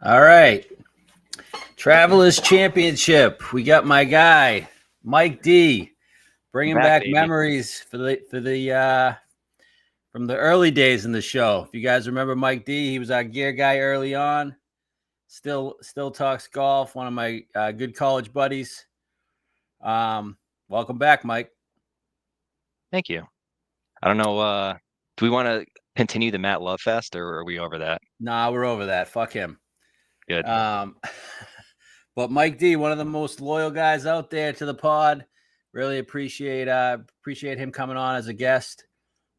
All right. Travelers Championship. We got my guy, Mike D, bringing Back, back baby. memories for the from the early days in the show. If you guys remember Mike D, he was our gear guy early on. Still talks golf. One of my good college buddies. Welcome back, Mike. Thank you. I don't know. Do we want to continue the Matt Love Fest, or are we over that? Nah, we're over that. Fuck him. Good. Um, but Mike D, one of the most loyal guys out there to the pod. Really appreciate him coming on as a guest.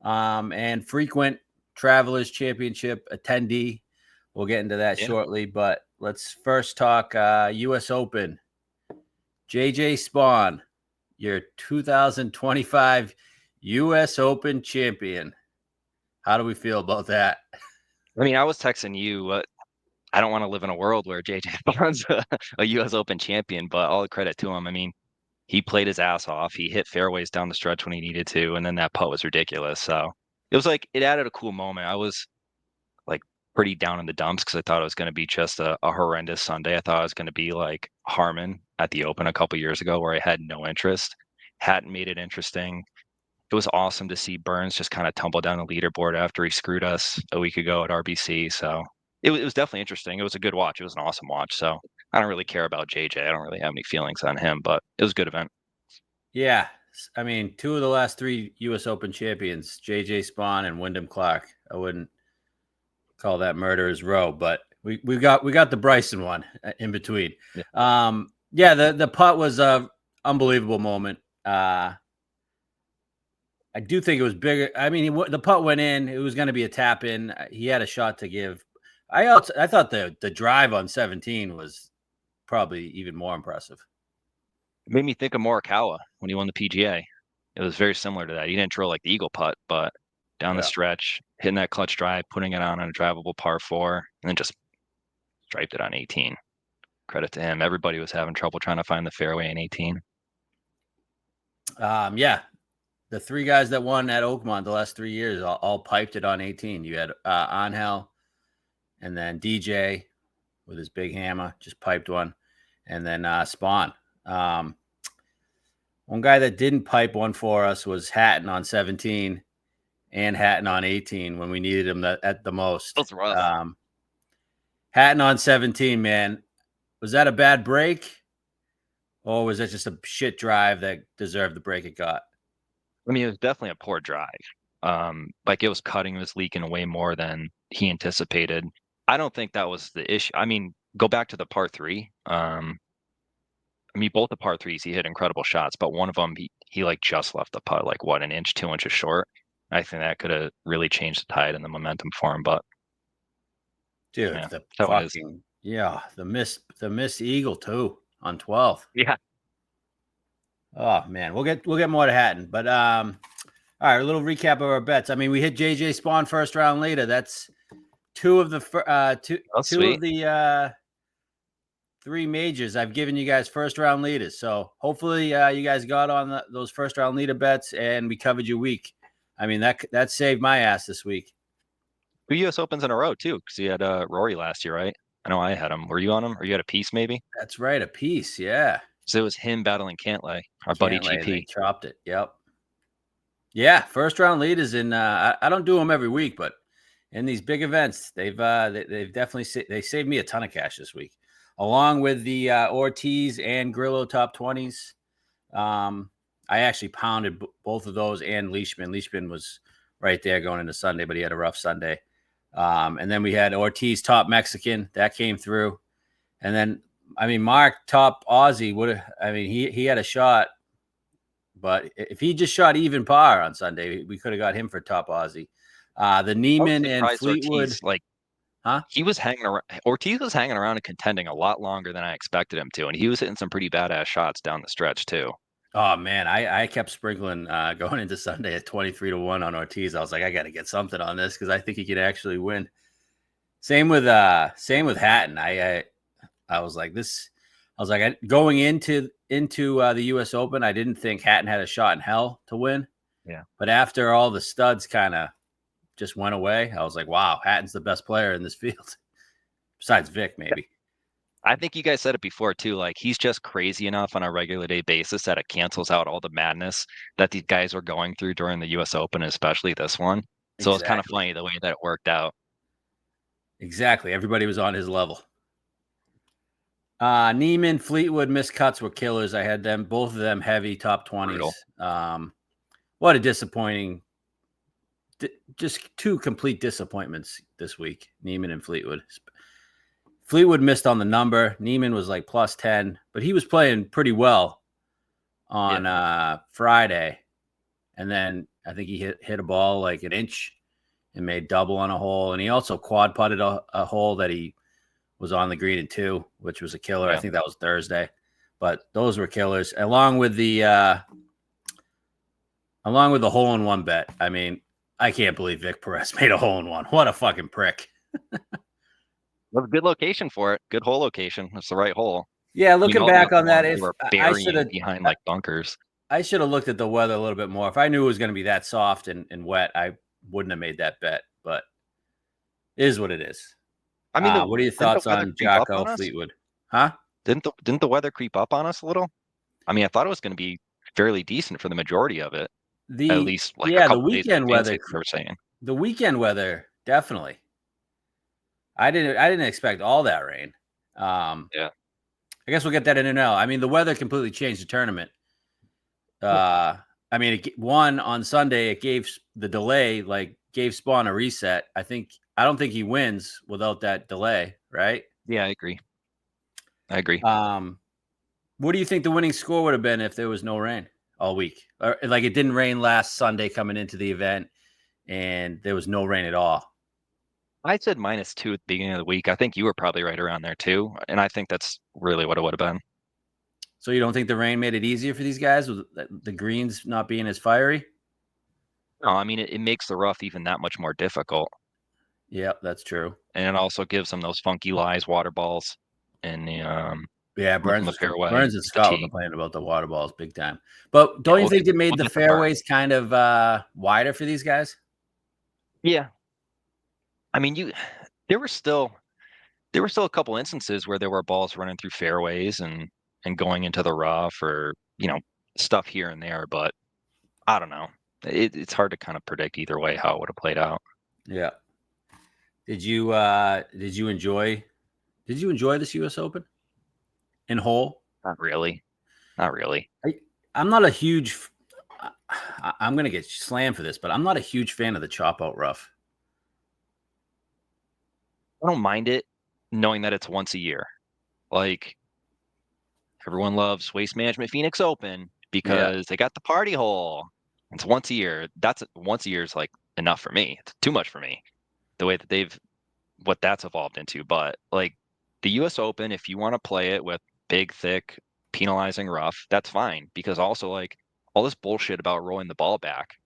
And frequent Travelers Championship attendee. We'll get into that Yeah. shortly, but let's first talk U.S. Open. JJ Spawn, your 2025 U.S. Open champion. How do we feel about that? I mean, I was texting you. I don't want to live in a world where JJ Bond's a U.S. Open champion, but all the credit to him. I mean, he played his ass off. He hit fairways down the stretch when he needed to, and then that putt was ridiculous. So it was like it added a cool moment. I was like pretty down in the dumps because I thought it was going to be just a horrendous Sunday. I thought it was going to be like Harmon at the Open a couple years ago, where I had no interest. Hadn't made it interesting. It was awesome to see Burns just kind of tumble down the leaderboard after he screwed us a week ago at RBC. So it was definitely interesting. It was a good watch. It was an awesome watch. So I don't really care about JJ. I don't really have any feelings on him, but it was a good event. Yeah. I mean, two of the last three U.S. Open champions, JJ Spawn and Wyndham Clark. I wouldn't call that murderer's row, but we got the Bryson one in between. Yeah. Yeah, the putt was a unbelievable moment. I do think it was bigger. I mean, the putt went in. It was going to be a tap in. He had a shot to give. I thought the drive on 17 was probably even more impressive. It made me think of Morikawa when he won the PGA. It was very similar to that. He didn't throw like the eagle putt, but down the Yeah. stretch, hitting that clutch drive, putting it on a drivable par four, and then just striped it on 18. Credit to him. Everybody was having trouble trying to find the fairway in 18. Yeah, the three guys that won at Oakmont the last 3 years all piped it on 18. You had Angel, and then DJ with his big hammer just piped one, and then Spawn. One guy that didn't pipe one for us was Hatton on 17 and Hatton on 18 when we needed him at the most. That's rough. Hatton on 17, man. Was that a bad break? Or was that just a shit drive that deserved the break it got? I mean, it was definitely a poor drive. Like it was cutting, it was leaking way more than he anticipated. I don't think that was the issue. I mean, go back to the par three. I mean, both the par threes, he hit incredible shots, but one of them, he like just left the putt, like what, an inch, 2 inches short. I think that could have really changed the tide and the momentum for him. But Dude, yeah, the so it is. fucking the missed eagle too on 12. Yeah. Oh man, we'll get more to Hatton, but all right, a little recap of our bets. I mean, we hit JJ Spawn first round later. That's two of the Oh, two of sweet. the three majors. I've given you guys first round leaders, so hopefully you guys got on those first round leader bets and we covered your week. I mean that saved my ass this week. 2 US Opens in a row too, because he had Rory last year, right? I know I had him. Were you on him? Or you had a piece maybe? That's right, a piece, yeah. So it was him battling Cantlay, our buddy Can't lay, and they GP. chopped it. Yep. Yeah, first round leaders in. I don't do them every week, but in these big events, they've definitely they saved me a ton of cash this week, along with the Ortiz and Grillo top 20s. I actually pounded both of those and Leishman. Leishman was right there going into Sunday, but he had a rough Sunday. And then we had Ortiz top Mexican that came through, and then I mean Mark top Aussie would. I mean he had a shot. But if he just shot even par on Sunday, we could have got him for top Aussie. The I was Neiman and surprised Fleetwood, Ortiz, like huh? he was hanging around. Ortiz was hanging around and contending a lot longer than I expected him to, and he was hitting some pretty badass shots down the stretch too. Oh man, I kept sprinkling going into Sunday at 23-1 on Ortiz. I was like, I got to get something on this because I think he could actually win. Same with Hatton. I was like this. I was like going into the U.S. Open, I didn't think Hatton had a shot in hell to win. Yeah. But after all the studs kind of just went away, I was like, wow, Hatton's the best player in this field. besides Vic, maybe. I think you guys said it before too. Like he's just crazy enough on a regular day basis that it cancels out all the madness that these guys were going through during the U.S. Open, especially this one. So it's kind of Exactly. funny the way that it worked out. Exactly. Everybody was on his level. Neiman, Fleetwood, missed cuts were killers. I had them, both of them heavy top 20s. What a disappointing, just two complete disappointments this week, Neiman and Fleetwood. Fleetwood missed on the number. Neiman was like plus 10, but he was playing pretty well on Friday. And then I think he hit a ball like an inch and made double on a hole. And he also quad putted a hole that he was on the green in 2, which was a killer. Yeah. I think that was Thursday. But those were killers, along with the hole-in-one bet. I mean, I can't believe Vic Perez made a hole-in-one. What a fucking prick. Well, good location for it. Good hole location. It's the right hole. Yeah, looking back on that, they if were I should burying have behind like bunkers. I should have looked at the weather a little bit more. If I knew it was going to be that soft and wet, I wouldn't have made that bet. But it is what it is. I mean, What are your thoughts on Jocko Fleetwood? Huh? Didn't the weather creep up on us a little? I mean, I thought it was going to be fairly decent for the majority of it. At least like a couple the weekend days weather. they were saying. The weekend weather, definitely. I didn't expect all that rain. Yeah. I guess we'll get that in and out. I mean, the weather completely changed the tournament. I mean, one on Sunday, it gave the delay, like gave Spawn a reset. I don't think he wins without that delay, right? Yeah, I agree. What do you think the winning score would have been if there was no rain all week? Or like it didn't rain last Sunday coming into the event and there was no rain at all? I said -2 at the beginning of the week. I think you were probably right around there too. And I think that's really what it would have been. So you don't think the rain made it easier for these guys with the greens not being as fiery? No, I mean, it makes the rough even that much more difficult. Yeah, that's true. And it also gives them those funky lies, water balls, and yeah, Burns and Scott were complaining about the water balls big time. But don't you think it made the fairways kind of wider for these guys? Yeah. I mean, there were still a couple instances where there were balls running through fairways and going into the rough or, stuff here and there, but I don't know. It's hard to kind of predict either way how it would have played out. Yeah. Did you enjoy this US Open in whole? Not really. I'm not a huge I'm going to get slammed for this, but I'm not a huge fan of the chop out rough. I don't mind it knowing that it's once a year. Like everyone loves Waste Management Phoenix Open because they got the party hole. It's once a year. Once a year is like enough for me. It's too much for me. The way that what that's evolved into. But like the US Open, if you want to play it with big, thick, penalizing rough, that's fine. Because also like all this bullshit about rolling the ball back,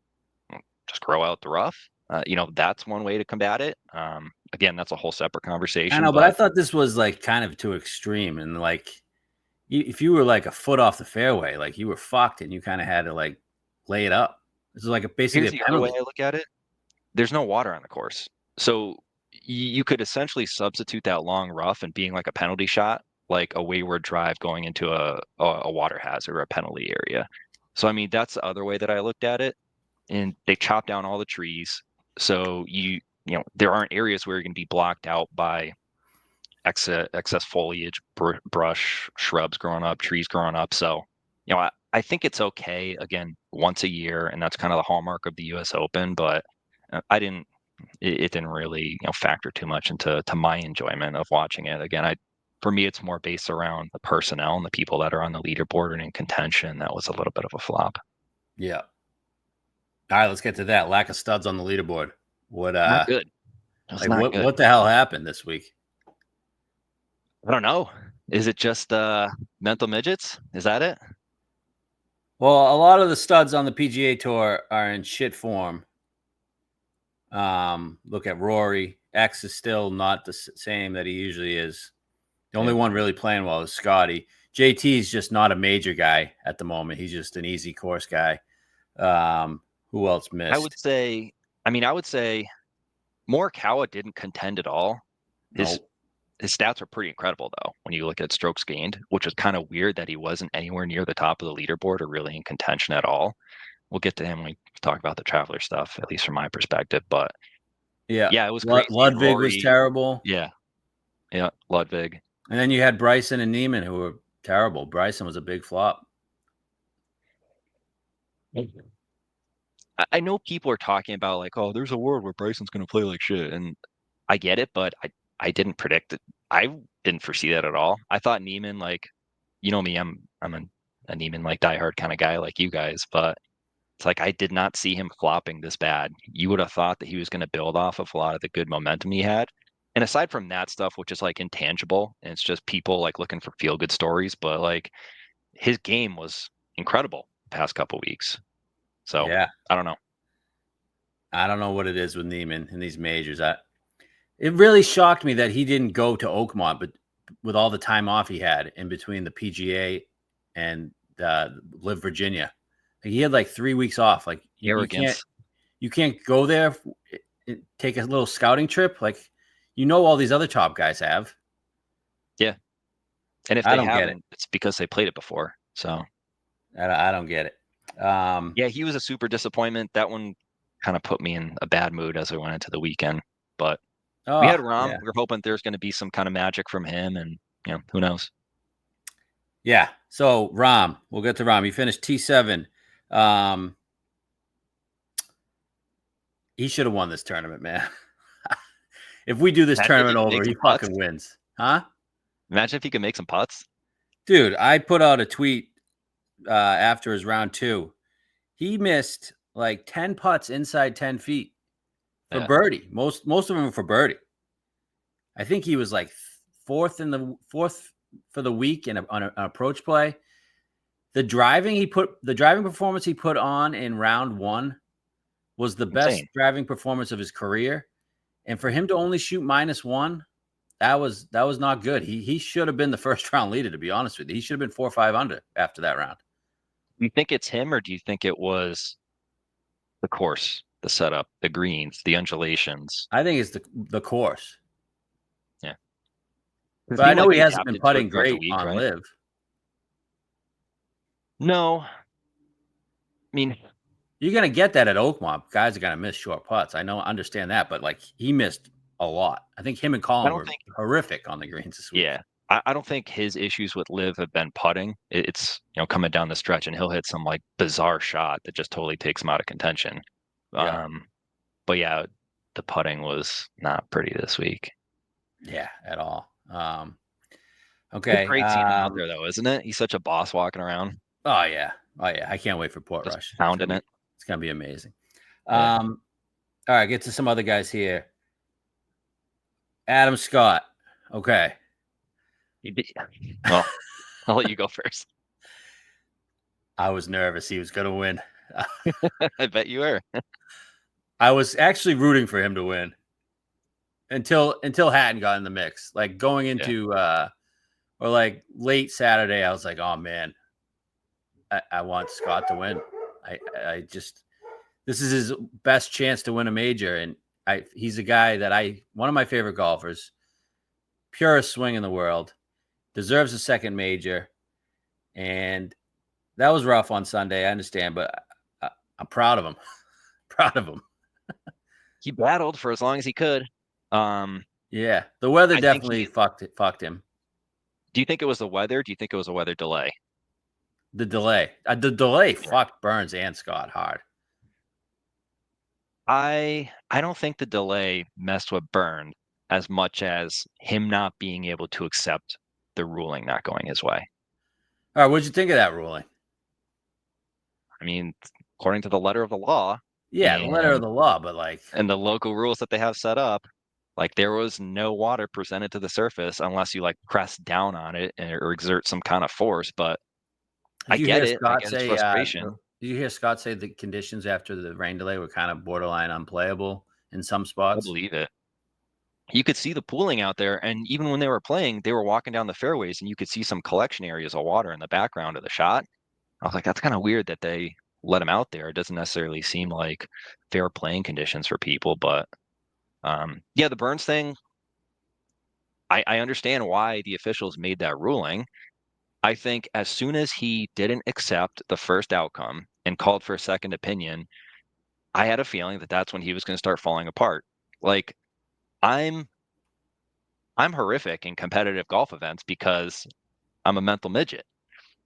just grow out the rough. That's one way to combat it. Again, that's a whole separate conversation. I know, but I thought this was like kind of too extreme. And like, if you were like a foot off the fairway, like you were fucked and you kind of had to like lay it up. This is like basically a penalty. Here's the other way I look at it. There's no water on the course. So you could essentially substitute that long rough and being like a penalty shot, like a wayward drive going into a water hazard or a penalty area. So, I mean, that's the other way that I looked at it. And they chopped down all the trees. So there aren't areas where you're going to be blocked out by excess foliage, brush, shrubs growing up, trees growing up. So, I think it's okay, again, once a year, and that's kind of the hallmark of the US Open, but it didn't really factor too much into my enjoyment of watching it. Again, for me, it's more based around the personnel and the people that are on the leaderboard and in contention. That was a little bit of a flop. Yeah. All right, let's get to that. Lack of studs on the leaderboard. Not good. Like, what the hell happened this week? I don't know. Is it just mental midgets? Is that it? Well, a lot of the studs on the PGA Tour are in shit form. Look at Rory. X is still not the same that he usually is. The only one really playing well is Scotty. JT is just not a major guy at the moment. He's just an easy course guy. Who else missed? I would say Morikawa didn't contend at all. his stats are pretty incredible though when you look at strokes gained, which was kind of weird that he wasn't anywhere near the top of the leaderboard or really in contention at all. We'll get to him when we talk about the Traveler stuff, at least from my perspective. But Yeah. yeah, it was crazy. And Ludwig was Rory, terrible. yeah, Ludwig. And then you had Bryson and Neiman, who were terrible. Bryson was a big flop. I know people are talking about like, oh, there's a world where Bryson's going to play like shit, and I get it, but I didn't predict it. I didn't foresee that at all. I thought Neiman, like, you know me, I'm a Neiman like diehard kind of guy like you guys, but it's like I did not see him flopping this bad. You would have thought that he was going to build off of a lot of the good momentum he had. And aside from that stuff, which is like intangible, and it's just people like looking for feel good stories, but like his game was incredible the past couple weeks. So Yeah. I don't know. I don't know what it is with Neiman in these majors. It really shocked me that he didn't go to Oakmont, but with all the time off he had in between the PGA and Live Virginia, like he had like 3 weeks off. Like Arrogance. you can't go there, take a little scouting trip. Like all these other top guys have. Yeah. And if I they don't get it. haven't, it's because they played it before. So I don't get it. yeah, he was a super disappointment. That one kind of put me in a bad mood as I went into the weekend. But we had Rahm. Yeah. We are hoping there's going to be some kind of magic from him, and who knows? Yeah. So Rahm, we'll get to Rahm. He finished T7. He should have won this tournament, man. If we do this tournament over, he fucking wins. Huh? Imagine if he could make some putts. Dude, I put out a tweet after his round 2. He missed like 10 putts inside 10 feet for birdie. Most of them were for birdie. I think he was like fourth for the week on an approach play. The driving performance he put on in round 1 was the best driving performance of his career. And for him to only shoot -1, that was not good. He should have been the first round leader, to be honest with you. He should have been 4 or 5 under after that round. Do you think it's him, or do you think it was the course, the setup, the greens, the undulations? I think it's the course. Yeah. But I know he hasn't been putting great on Live. No. I mean, you're going to get that at Oakmont. Guys are going to miss short putts. I understand that, but like he missed a lot. I think him and Colin were horrific on the greens this week. Yeah. I don't think his issues with Liv have been putting. It's coming down the stretch, and he'll hit some like bizarre shot that just totally takes him out of contention. Yeah. But yeah, the putting was not pretty this week. Yeah, at all. Okay. It's great seeing him out there though, isn't it? He's such a boss walking around. Oh yeah. I can't wait for Portrush. Pounding it. It's gonna be amazing. Yeah. All right, get to some other guys here. Adam Scott. Okay. Well, I'll let you go first. I was nervous he was going to win. I bet you were. I was actually rooting for him to win until Hatton got in the mix. Like going into or like late Saturday, I was like, oh man, I want Scott to win. I just this is his best chance to win a major, and he's a guy that one of my favorite golfers, purest swing in the world. Deserves a second major, and that was rough on Sunday. I understand, but I'm proud of him. Proud of him. He battled for as long as he could. Yeah, the weather definitely fucked him. Do you think it was the weather? Do you think it was a weather delay? The delay. The delay fucked Burns and Scott hard. I don't think the delay messed with Burns as much as him not being able to accept the ruling not going his way. All right, what'd you think of that ruling? I mean, according to the letter of the law. Yeah, the letter of the law, but like, and the local rules that they have set up, like there was no water presented to the surface unless you like press down on it or exert some kind of force. But I get it. I get his frustration. Did you hear Scott say the conditions after the rain delay were kind of borderline unplayable in some spots? I believe it. You could see the pooling out there, and even when they were playing, they were walking down the fairways, and you could see some collection areas of water in the background of the shot. I was like, that's kind of weird that they let him out there. It doesn't necessarily seem like fair playing conditions for people, but yeah, the Burns thing, I understand why the officials made that ruling. I think as soon as he didn't accept the first outcome and called for a second opinion, I had a feeling that that's when he was going to start falling apart. Like I'm I'm horrific in competitive golf events because I'm a mental midget.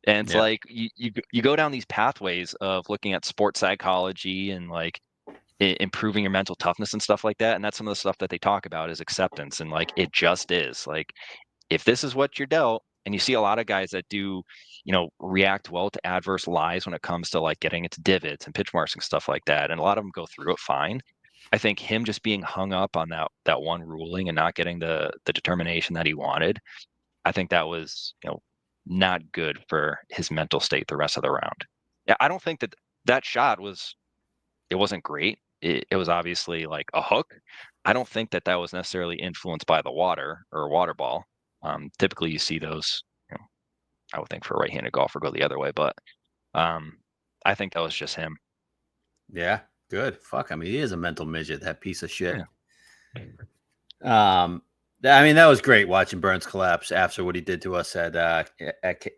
And it's Yeah. like you go down these pathways of looking at sports psychology and like improving your mental toughness and stuff like that. And that's some of the stuff that they talk about is acceptance. And like it just is like if this is what you're dealt, and you see a lot of guys that do, react well to adverse lies when it comes to like getting into divots and pitch marks and stuff like that. And a lot of them go through it fine. I think him just being hung up on that one ruling and not getting the determination that he wanted, I think that was, not good for his mental state the rest of the round. Yeah, I don't think that shot it wasn't great. It was obviously like a hook. I don't think that was necessarily influenced by the water or a water ball. Typically, you see those. I would think for a right-handed golfer go the other way, but I think that was just him. Yeah. Good. Fuck. I mean, he is a mental midget, that piece of shit. Yeah. I mean, that was great watching Burns collapse after what he did to us at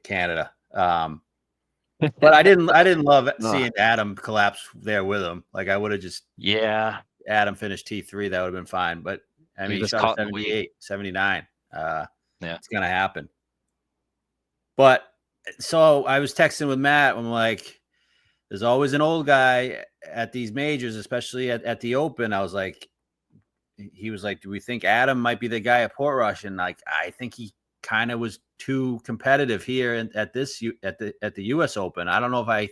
Canada. But I didn't love seeing Adam collapse there with him. Like I would have just Yeah, Adam finished T3, that would have been fine. But I he mean, he was shot a caught in the wave. 78, 79. Yeah, It's gonna happen. But so I was texting with Matt. I'm like, there's always an old guy at these majors, especially at the Open. I was like, he was like, do we think Adam might be the guy at Portrush? And like, I think he kind of was too competitive here at the U.S. Open. I don't know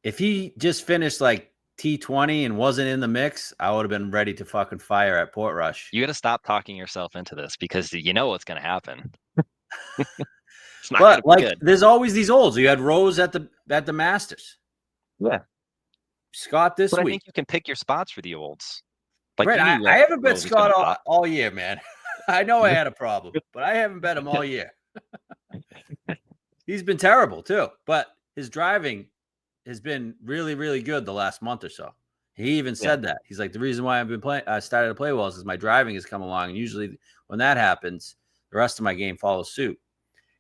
if he just finished like T20 and wasn't in the mix, I would have been ready to fucking fire at Portrush. you got to stop talking yourself into this because you know what's going to happen. It's not going But to be like, good. there's always these olds. You had Rose at the Masters. Yeah, Scott this but I week. think you can pick your spots for the olds. Like Brett, you knew I haven't bet Rose was going Scott to pop. all year, man. I know I had a problem, but I haven't bet him all year. He's been terrible too, but his driving has been really, really good the last month or so. He even said that. He's like, the reason why I've been playing, I started to play well is my driving has come along. And usually when that happens, the rest of my game follows suit.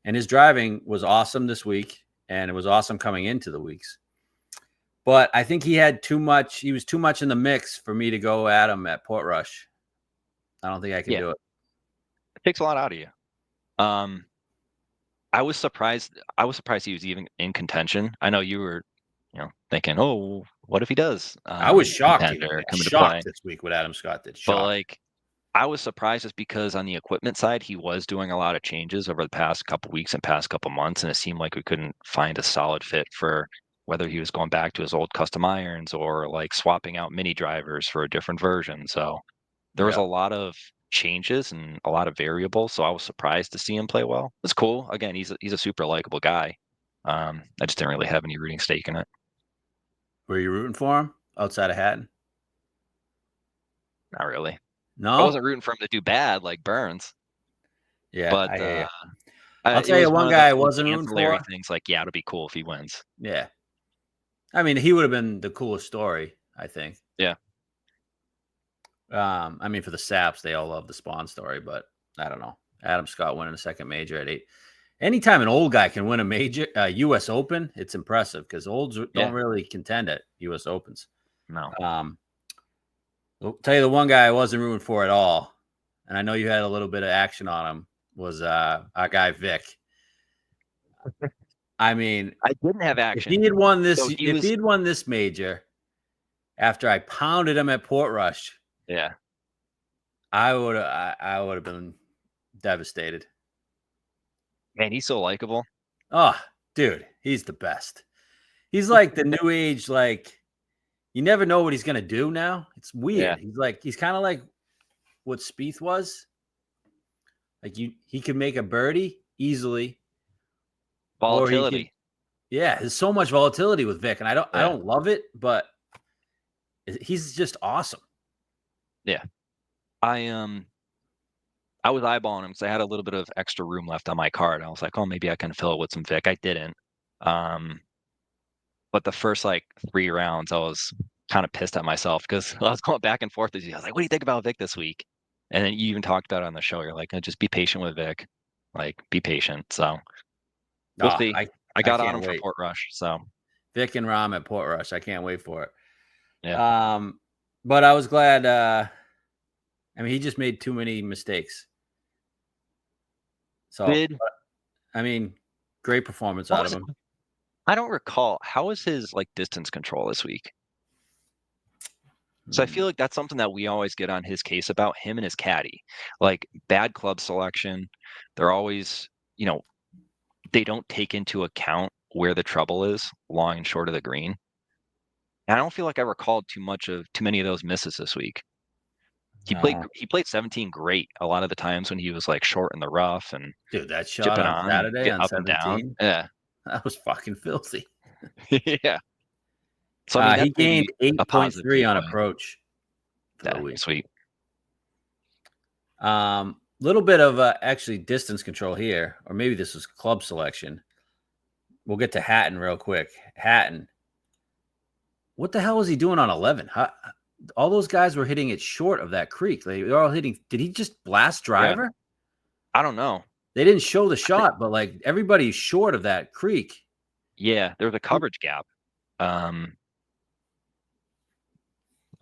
And his driving was awesome this week, and it was awesome coming into the weeks. But I think he had too much. He was too much in the mix for me to go at him at Portrush. I don't think I can do it. It takes a lot out of you. I was surprised. I was surprised he was even in contention. I know you were, thinking, "Oh, what if he does?" I was shocked. He Contender was come into play. shocked this week what Adam Scott did. But Shocked. like, I was surprised just because on the equipment side, he was doing a lot of changes over the past couple weeks and past couple months, and it seemed like we couldn't find a solid fit for whether he was going back to his old custom irons or like swapping out mini drivers for a different version. So there was Yeah. a lot of changes and a lot of variables. So I was surprised to see him play well. It's cool. Again, he's a super likable guy. I just didn't really have any rooting stake in it. Were you rooting for him outside of Hatton? Not really. I No. wasn't rooting for him to do bad like Burns, Yeah, but I hear you. I'll it tell you was one one of guy I those wasn't rooting ancillary for. things. Like, yeah, it'll be cool if he wins. Yeah. I mean, he would have been the coolest story, I think. Yeah. I mean, for the Saps, they all love the Spawn story, but I don't know. Adam Scott winning a second major at 8. Anytime an old guy can win a major U.S. Open, it's impressive because olds don't really contend at U.S. Opens. No. I'll tell you the one guy I wasn't rooting for at all, and I know you had a little bit of action on him, was our guy Vic. I mean, I didn't have action. If he had won this, So if he had won this major after I pounded him at Portrush, yeah, I would have been devastated. man, he's so likable. Oh, dude, he's the best. He's like the new age, like you never know what he's gonna do now. It's weird. Yeah. He's kind of like what Spieth was. Like he could make a birdie easily. Volatility. Yeah, there's so much volatility with Vic, and I don't love it, but he's just awesome. Yeah. I was eyeballing him because I had a little bit of extra room left on my card. I was like, oh, maybe I can fill it with some Vic. I didn't. But the first like 3 rounds, I was kind of pissed at myself because I was going back and forth with you. I was like, what do you think about Vic this week? And then you even talked about it on the show. You're like, just be patient with Vic. Like, be patient. So we'll Oh, see. I I got on can't him for wait. Portrush. So Vic and Rom at Portrush. I can't wait for it. yeah. But I was glad. I mean, he just made too many mistakes. So, Did I mean, great performance what out of was it? him. I don't recall. How was his like distance control this week? So I Hmm. feel like that's something that we always get on his case about him and his caddy. Like bad club selection. They're always, you know, they don't take into account where the trouble is, long and short of the green. And I don't feel like I recalled too many of those misses this week. No, He played 17 great a lot of the times when he was like short in the rough and dude, that shot chipping on on and Saturday getting on up and down. 17, Yeah. that was fucking filthy. Yeah. So I mean He that's gained maybe a positive 8.3 on takeaway. approach for the Yeah, week. sweet. Little bit of actually distance control here, or maybe this was club selection. We'll get to Hatton real quick. Hatton, what the hell was he doing on 11? All those guys were hitting it short of that creek. They're all hitting. Did he just blast Yeah. driver? I don't know. They didn't show the I think shot, but like everybody's short of that creek. yeah, there's a coverage gap. Um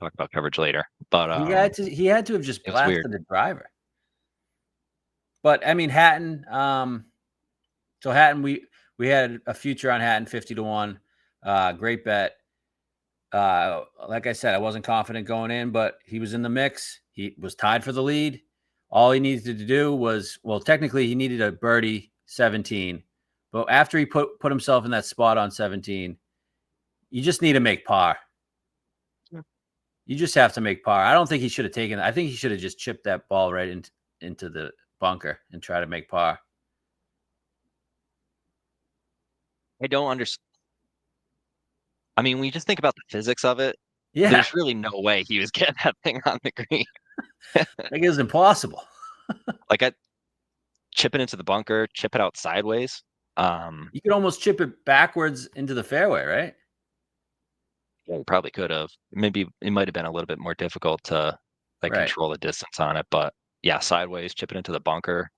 talk about coverage later. But He had to have just it was weird. blasted the driver. But I mean Hatton, so Hatton, we had a future on Hatton 50-1. Great bet. Like I said, I wasn't confident going in, but he was in the mix. He was tied for the lead. All he needed to do was, well, technically he needed a birdie 17. But after he put himself in that spot on 17, you just need to make par. You just have to make par. I don't think he should have taken. I think he should have just chipped that ball right into the bunker and try to make par. I don't understand. I mean, when you just think about the physics of it, Yeah, there's really no way he was getting that thing on the green. like it was impossible. Like I chip it into the bunker, chip it out sideways. Um, You could almost chip it backwards into the fairway, right? yeah, you probably could have. Maybe it might have been a little bit more difficult to like Right. control the distance on it, but yeah, sideways, chip it into the bunker.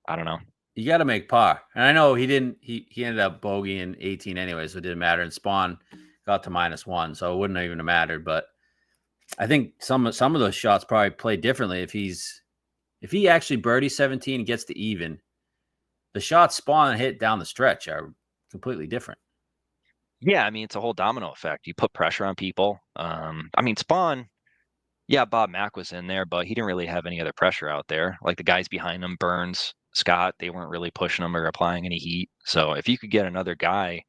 I don't know. You got to make par. And I know he didn't. He ended up bogeying 18 anyway, so it didn't matter. And Spawn got to -1, so it wouldn't even have mattered. But I think some of those shots probably play differently. If he actually birdie 17 and gets to even, the shots Spawn hit down the stretch are completely different. Yeah, I mean it's a whole domino effect. You put pressure on people. I mean Spawn, yeah, Bob Mack was in there, but he didn't really have any other pressure out there. Like the guys behind him, Burns, Scott, they weren't really pushing him or applying any heat. So if you could get another guy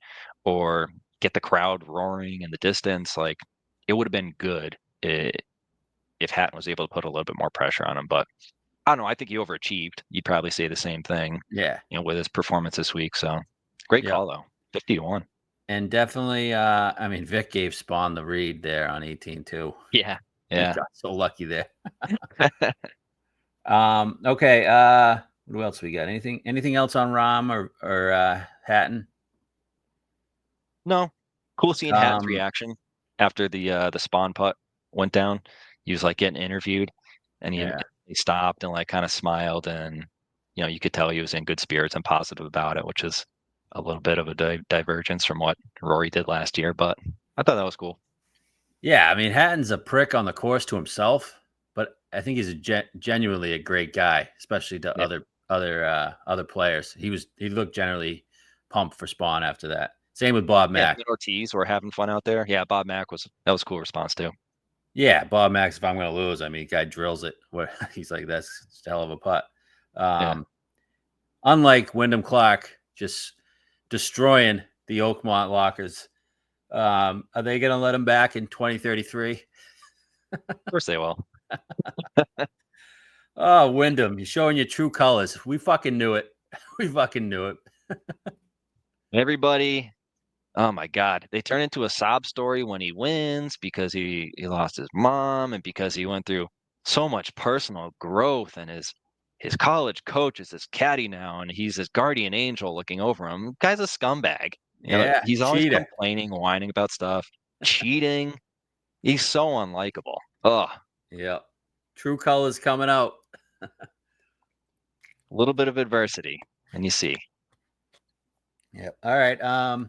or get the crowd roaring in the distance, like it would have been good if Hatton was able to put a little bit more pressure on him. But I don't know. I think he overachieved. You'd probably say the same thing, Yeah. with his performance this week. So great Yeah. call though, 50-1. And definitely, I mean, Vic gave Spawn the read there on 18 too. Yeah, He yeah. got so lucky there. Okay. What else we got? Anything else on Rom or Hatton? No, cool seeing Hatton's Um, reaction after the spawn putt went down. He was like getting interviewed, and yeah. he stopped and like kind of smiled, and you could tell he was in good spirits and positive about it, which is a little bit of a divergence from what Rory did last year. But I thought that was cool. Yeah, I mean, Hatton's a prick on the course to himself, but I think he's genuinely a great guy, especially to Yeah, other players. He looked generally pumped for Spawn after that. Same with Bob yeah. Him Mack. and Ortiz were having fun out there. Yeah, Bob Mack that was a cool response too. Yeah, Bob Max. If I'm going to lose, I mean, guy drills it. Where he's like, that's just a hell of a putt. Yeah, Unlike Wyndham Clark, just destroying the Oakmont lockers. Are they going to let him back in 2033? of course they will. Oh, Wyndham, you're showing your true colors. We fucking knew it. We fucking knew it. Everybody. Oh my God. They turn into a sob story when he wins because he lost his mom and because he went through so much personal growth and his college coach is his caddy now and he's his guardian angel looking over him. Guy's a scumbag. Yeah, He's always cheater. complaining, whining about stuff, cheating. He's so unlikable. Oh, Yeah. True colors coming out. A little bit of adversity, and you see. Yep. All right.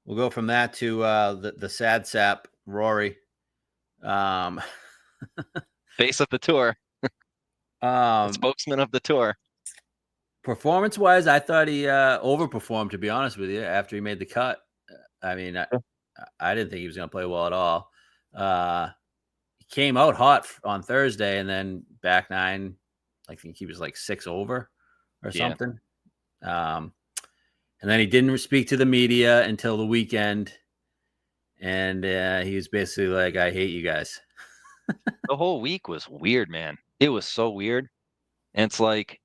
We'll go from that to the sad sap Rory. Um, Face of the tour, the spokesman of the tour. Performance wise, I thought he overperformed. To be honest with you, after he made the cut, I mean, I didn't think he was going to play well at all. He came out hot on Thursday, and then back nine. I think he was like 6 over or something. And then he didn't speak to the media until the weekend, and he was basically like, "I hate you guys." The whole week was weird, man. It was so weird. And it's like,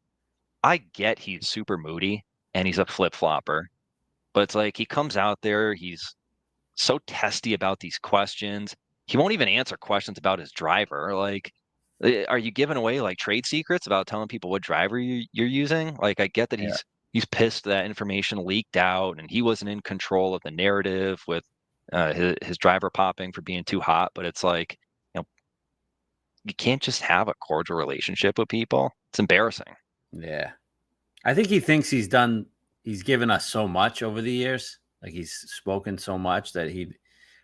I get he's super moody and he's a flip-flopper, but it's like he comes out there, he's so testy about these questions. He won't even answer questions about his driver. Like, are you giving away like trade secrets about telling people what driver you're using? Like, I get that Yeah. he's pissed that information leaked out and he wasn't in control of the narrative with his driver popping for being too hot. But it's like, you know, you can't just have a cordial relationship with people. It's embarrassing. Yeah. I think he thinks he's given us so much over the years. Like he's spoken so much that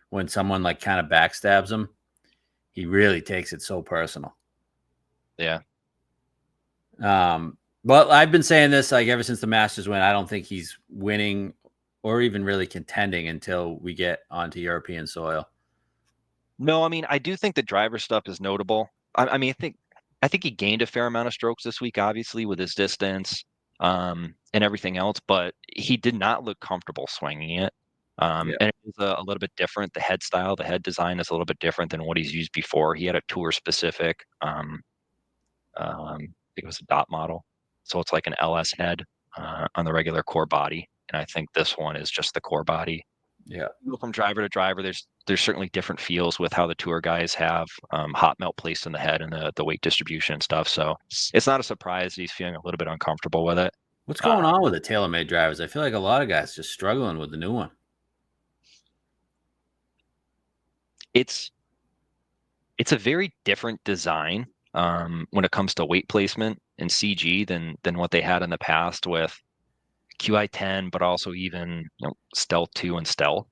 when someone like kind of backstabs him, he really takes it so personal. Yeah. But I've been saying this like ever since the Masters win. I don't think he's winning or even really contending until we get onto European soil. No, I mean, I do think the driver stuff is notable. I mean, I think he gained a fair amount of strokes this week, obviously, with his distance, and everything else, but he did not look comfortable swinging it. Yeah. And it was a little bit different. The head style, the head design is a little bit different than what he's used before. He had a tour specific, I think it was a dot model. So it's like an LS head on the regular core body. And I think this one is just the core body. Yeah. From driver to driver, there's certainly different feels with how the tour guys have hot melt placed in the head and the weight distribution and stuff. So it's not a surprise he's feeling a little bit uncomfortable with it. What's going on with the TaylorMade drivers? I feel like a lot of guys just struggling with the new one. It's a very different design when it comes to weight placement and CG than what they had in the past with QI10, but also even Stealth 2 and Stealth.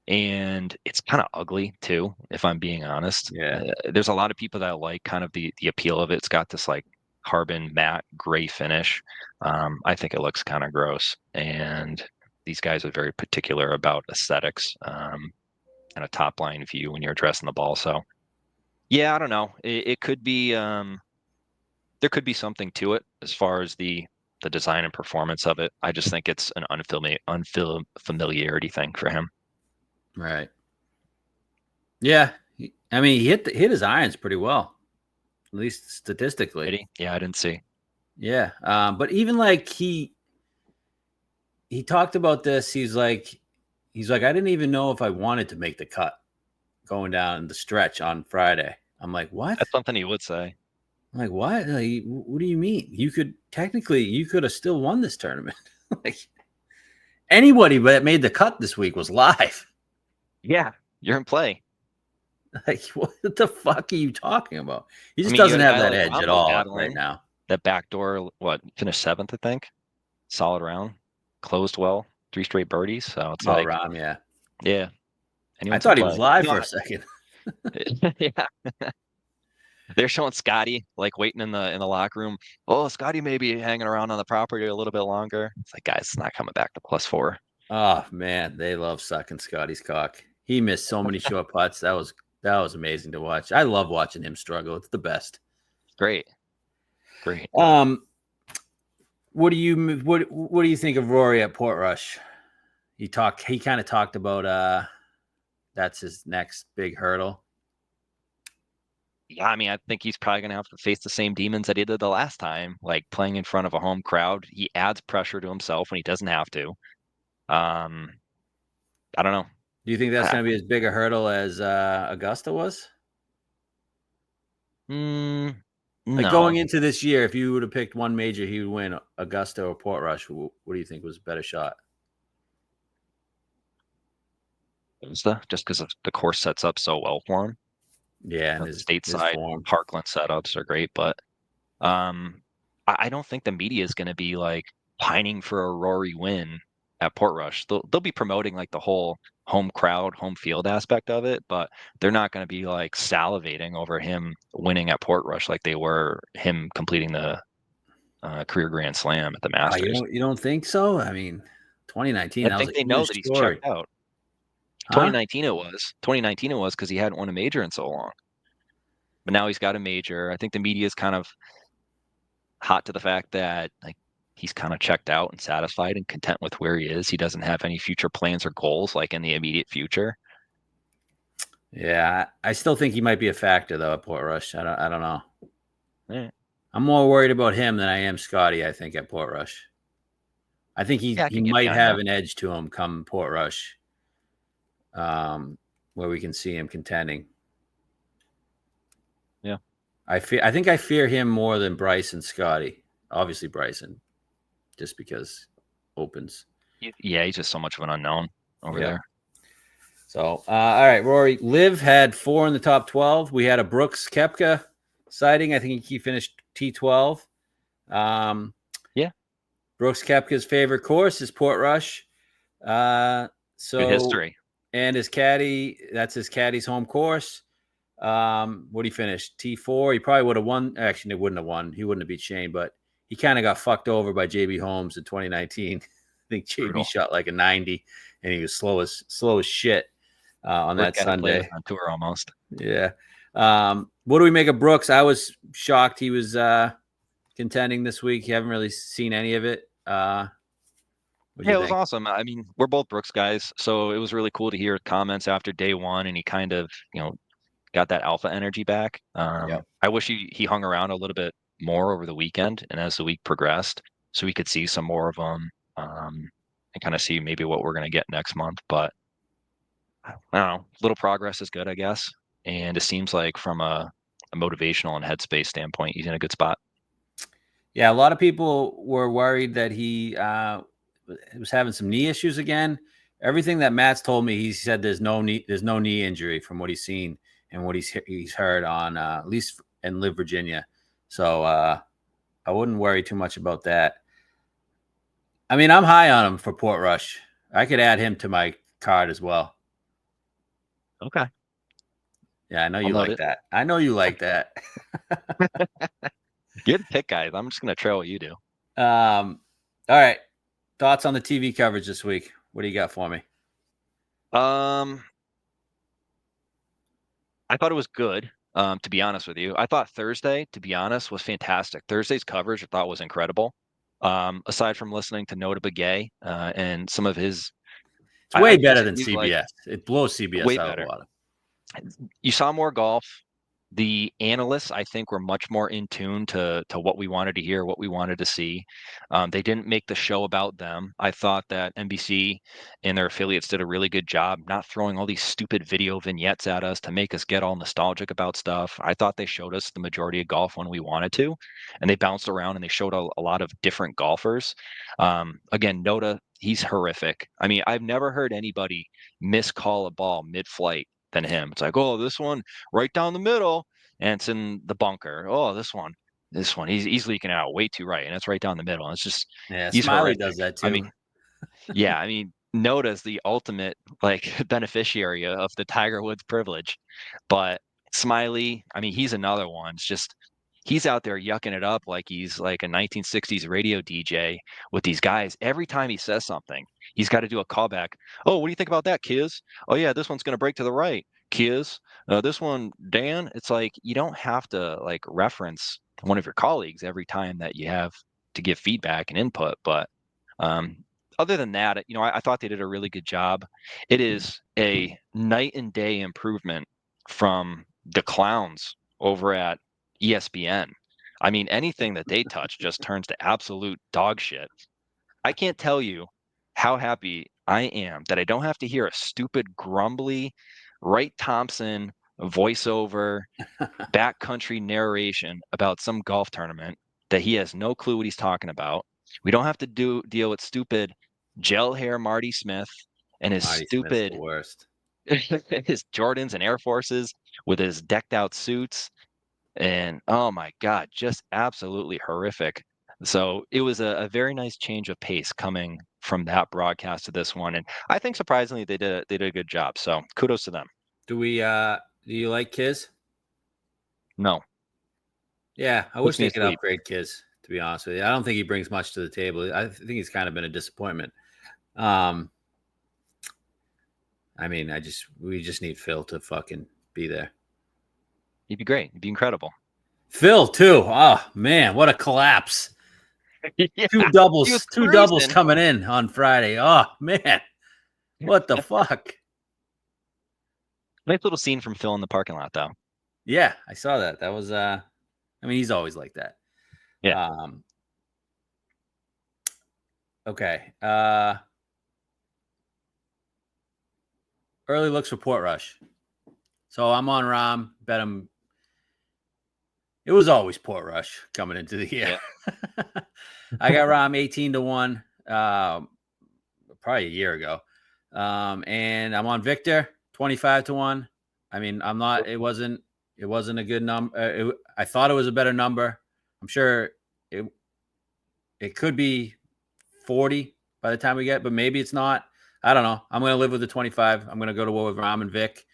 And it's kind of ugly too, if I'm being honest. Yeah. There's a lot of people that like kind of the appeal of it. It's got this like carbon matte gray finish. I think it looks kind of gross, and these guys are very particular about aesthetics and a top line view when you're addressing the ball. So yeah, I don't know. It could be there could be something to it as far as the design and performance of it. I just think it's an unfamiliarity thing for him. Right. Yeah. I mean, he hit his irons pretty well, at least statistically. Yeah, I didn't see. Yeah. But even like he talked about this. He's like, I didn't even know if I wanted to make the cut going down the stretch on Friday. I'm like, what? That's something he would say. I'm like, what? Like, what do you mean? You could have still won this tournament. Like anybody that made the cut this week was live. Yeah, you're in play. Like, what the fuck are you talking about? He just doesn't have that edge at all right now. That backdoor, finished 7th, I think. Solid round, closed well, 3 straight birdies. So it's like, Rahm, yeah. Yeah. I thought he was live for a second. Yeah. They're showing Scotty like waiting in the locker room. Oh, Scotty may be hanging around on the property a little bit longer. It's like, guys, it's not coming back to +4. Oh man, they love sucking Scotty's cock. He missed so many short putts. That was amazing to watch. I love watching him struggle. It's the best. Great. What do you think of Rory at Portrush? He kind of talked about that's his next big hurdle. Yeah, I mean, I think he's probably gonna have to face the same demons that he did the last time, like playing in front of a home crowd. He adds pressure to himself when he doesn't have to. I don't know. Do you think that's going to be as big a hurdle as Augusta was? No. Like going into this year, if you would have picked one major, he would win Augusta or Portrush. What do you think was a better shot? Just because the course sets up so well for him. Yeah, and The his stateside form. Parkland setups are great, but I don't think the media is going to be like pining for a Rory win at Portrush. They'll be promoting like the whole home crowd, home field aspect of it, but they're not going to be like salivating over him winning at Portrush like they were him completing the career Grand Slam at the Oh, Masters. you don't think so? I mean, 2019, I that was think a they know huge that he's story. checked out. Huh? 2019 it was because he hadn't won a major in so long. But now he's got a major. I think the media is kind of hot to the fact that like he's kind of checked out and satisfied and content with where he is. He doesn't have any future plans or goals like in the immediate future. Yeah, I still think he might be a factor though at Portrush. I don't know. Eh, I'm more worried about him than I am Scotty, I think, at Portrush. I think yeah, I he could get might behind have that. an edge to him come Portrush, um, where we can see him contending. Yeah. I think I fear him more than Bryce and Scotty. Obviously Bryson, just because opens. Yeah, he's just so much of an unknown over Yep. there. So, all right, Rory. Liv had 4 in the top 12. We had a Brooks Kepka sighting. I think he finished T12. Um, Yeah, Brooks Kepka's favorite course is Portrush. Uh, good so, history. and his caddy, that's his caddy's home course. What he finished? T4. He probably would have won. Actually, he wouldn't have won. He wouldn't have beat Shane, but he kind of got fucked over by JB Holmes in 2019. I think JB Brutal. shot like a 90 and he was slow as shit on Worst that guy to play with Sunday. on tour almost. Yeah. What do we make of Brooks? I was shocked he was contending this week. You haven't really seen any of it. What do Yeah, you it was think? awesome. I mean, we're both Brooks guys, so it was really cool to hear comments after day one, and he kind of, got that alpha energy back. Yep. I wish he hung around a little bit more over the weekend and as the week progressed, so we could see some more of them and kind of see maybe what we're going to get next month. But I don't know, little progress is good, I guess. And it seems like from a motivational and headspace standpoint, he's in a good spot. Yeah, a lot of people were worried that he was having some knee issues again. Everything that Matt's told me, he said there's no knee injury from what he's seen and what he's heard on at least in Live Virginia. So I wouldn't worry too much about that. I mean, I'm high on him for Portrush. I could add him to my card as well. Okay, Yeah, I know I'll you note like it. that. I know you like that. You're the pick guys. I'm just going to trail what you do. All right. Thoughts on the TV coverage this week? What do you got for me? Um, I thought it was good. To be honest with you, I thought Thursday, to be honest, was fantastic. Thursday's coverage I thought was incredible. Aside from listening to Nota Begay and some of his, It's way I do better say than he's like CBS. It blows CBS way out of the better. water. You saw more golf. The analysts, I think, were much more in tune to what we wanted to hear, what we wanted to see. They didn't make the show about them. I thought that NBC and their affiliates did a really good job not throwing all these stupid video vignettes at us to make us get all nostalgic about stuff. I thought they showed us the majority of golf when we wanted to, and they bounced around and they showed a lot of different golfers. Again, Noda, he's horrific. I mean, I've never heard anybody miscall a ball mid-flight than him. It's like, oh, this one right down the middle, and it's in the bunker. Oh, this one, he's leaking out way too right, and it's right down the middle. And it's just Yeah, he's Smiley horrific. does that I too. mean, yeah, I mean, Noda's the ultimate like beneficiary of the Tiger Woods privilege, but Smiley, I mean, he's another one. It's just he's out there yucking it up like he's like a 1960s radio DJ with these guys. Every time he says something, he's got to do a callback. Oh, what do you think about that, Kiz? Oh yeah, this one's gonna break to the right, Kiz. This one, Dan. It's like you don't have to like reference one of your colleagues every time that you have to give feedback and input, but um, other than that, I thought they did a really good job. It is a night and day improvement from the clowns over at ESPN. I mean, anything that they touch just turns to absolute dog shit. I can't tell you how happy I am that I don't have to hear a stupid, grumbly Wright Thompson voiceover backcountry narration about some golf tournament that he has no clue what he's talking about. We don't have to deal with stupid gel hair Marty Smith and his Marty Smith's the stupid worst. his Jordans and Air Forces with his decked out suits. And oh my God, just absolutely horrific. So it was a very nice change of pace coming from that broadcast to this one. And I think surprisingly they did a good job. So kudos to them. Do you like Kiz? No, Yeah, I wish puts me they to could sleep. upgrade Kiz, to be honest with you. I don't think he brings much to the table. I think he's kind of been a disappointment. Um, I mean, we just need Phil to fucking be there. He'd be great. He'd be incredible. Phil too. Oh man, what a collapse. Yeah, he was Two doubles cruising. coming in on Friday. Oh man, what the fuck? Nice little scene from Phil in the parking lot, though. Yeah, I saw that. That was I mean, he's always like that. Yeah. Um okay. Early looks for Port Rush. So I'm on Rom, bet him. It was always Port Rush coming into the year. Yeah. I got Rom 18-1, probably a year ago. And I'm on Victor 25-1. I mean, I'm not, it wasn't a good number. I thought it was a better number. I'm sure it, it could be 40 by the time we get, but maybe it's not. I don't know. I'm going to live with the 25. I'm going to go to war with Rom and Vic.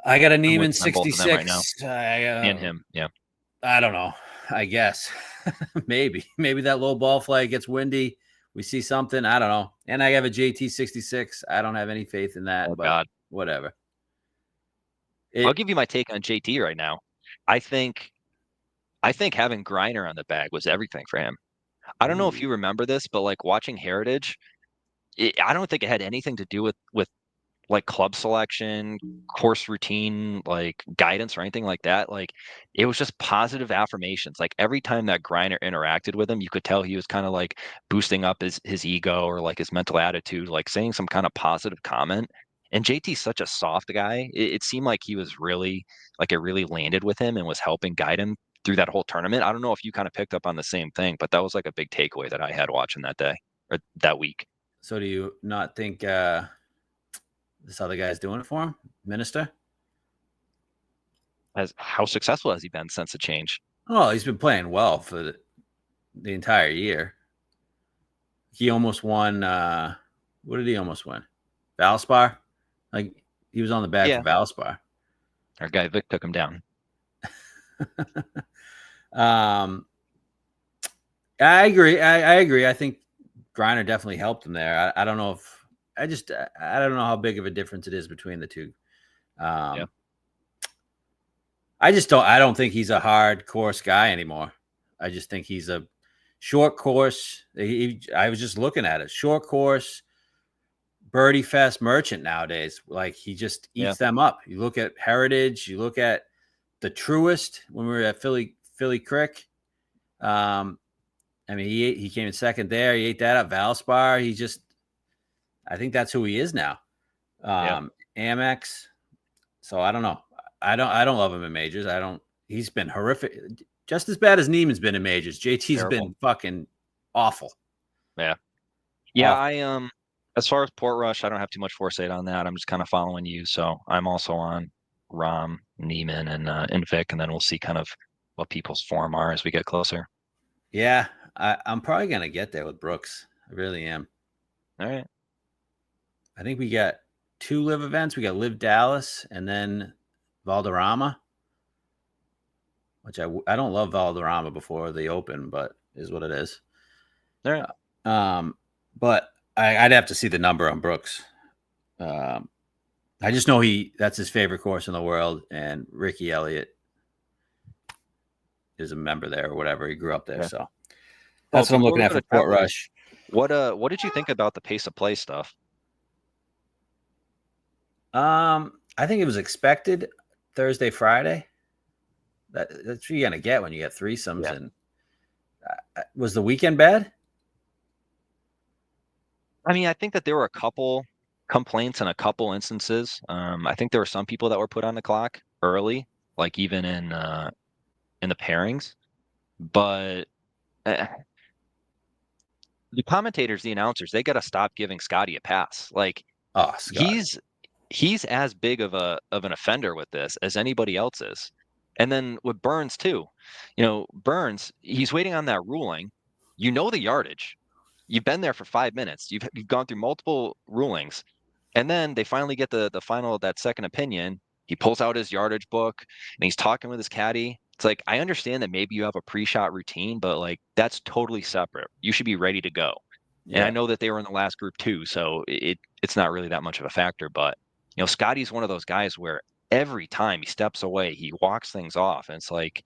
I got a I'm with Neiman on both of them right now. 66. And him. Yeah. I don't know. I guess maybe that low ball flag gets windy. We see something. I don't know. And I have a JT 66. I don't have any faith in that, Oh but God. whatever. I'll It give you my take on JT right now. I think I think having Griner on the bag was everything for him. I don't know if ooh, you remember this, but like watching Heritage, I don't think it had anything to do with like club selection, course routine, like guidance or anything like that. Like it was just positive affirmations. Like every time that Griner interacted with him, you could tell he was kind of like boosting up his ego or like his mental attitude, like saying some kind of positive comment. And JT's such a soft guy. It seemed like he was really like it really landed with him and was helping guide him through that whole tournament. I don't know if you kind of picked up on the same thing, but that was like a big takeaway that I had watching that day or that week. so do you not think this other guy's doing it for him? Minister? As how successful has he been since the change? Oh, he's been playing well for the entire year. He almost won what did he almost win? Valspar? Like he was on the bag for Yeah, Valspar. our guy Vic took him down. um I agree. I agree. I think Griner definitely helped him there. I don't know if I don't know how big of a difference it is between the two. Yeah, Um, I don't think he's a hard course guy anymore. I just think he's a short course. I was just looking at it. Short course, birdie fest merchant nowadays. Like he just yeah, eats them up. You look at Heritage. You look at the Truest when we were at Philly Crick. Um, I mean, he came in second there. He ate that up. Valspar. I think that's who he is now. yeah. Amex. So I don't know. I don't love him in majors. I don't. He's been horrific, just as bad as Neiman's been in majors. JT's Terrible. been fucking awful. Yeah, yeah. Awful. As far as Port Rush, I don't have too much foresight on that. I'm just kind of following you, so I'm also on Rom, Neiman, and Vic, and then we'll see kind of what people's form are as we get closer. Yeah, I'm probably gonna get there with Brooks. I really am. All right. I think we got two live events. We got Live Dallas and then Valderrama, which I don't love Valderrama before the Open, but is what it is. All right. Um, but I'd have to see the number on Brooks. Um, I just know that's his favorite course in the world, and Ricky Elliott is a member there or whatever. He grew up there, Yeah. so Oh, that's what I'm before looking we at go for to Port travel, Rush. what did you think about the pace of play stuff? I think it was expected Thursday, Friday. That's what you're gonna get when you get threesomes. Yeah. And was the weekend bad? I mean, I think that there were a couple complaints in a couple instances. I think there were some people that were put on the clock early, like even in the pairings. But uh, the commentators, the announcers, they got to stop giving Scotty a pass. Like Oh, Scott. He's as big of an offender with this as anybody else is. And then with Burns too. Burns, he's waiting on that ruling. The yardage. You've been there for 5 minutes. You've gone through multiple rulings. And then they finally get the final of that second opinion. He pulls out his yardage book and he's talking with his caddy. It's like, I understand that maybe you have a pre-shot routine, but like that's totally separate. You should be ready to go. And I know that they were in the last group too, so it's not really that much of a factor. But Scotty's one of those guys where every time he steps away, he walks things off, and it's like,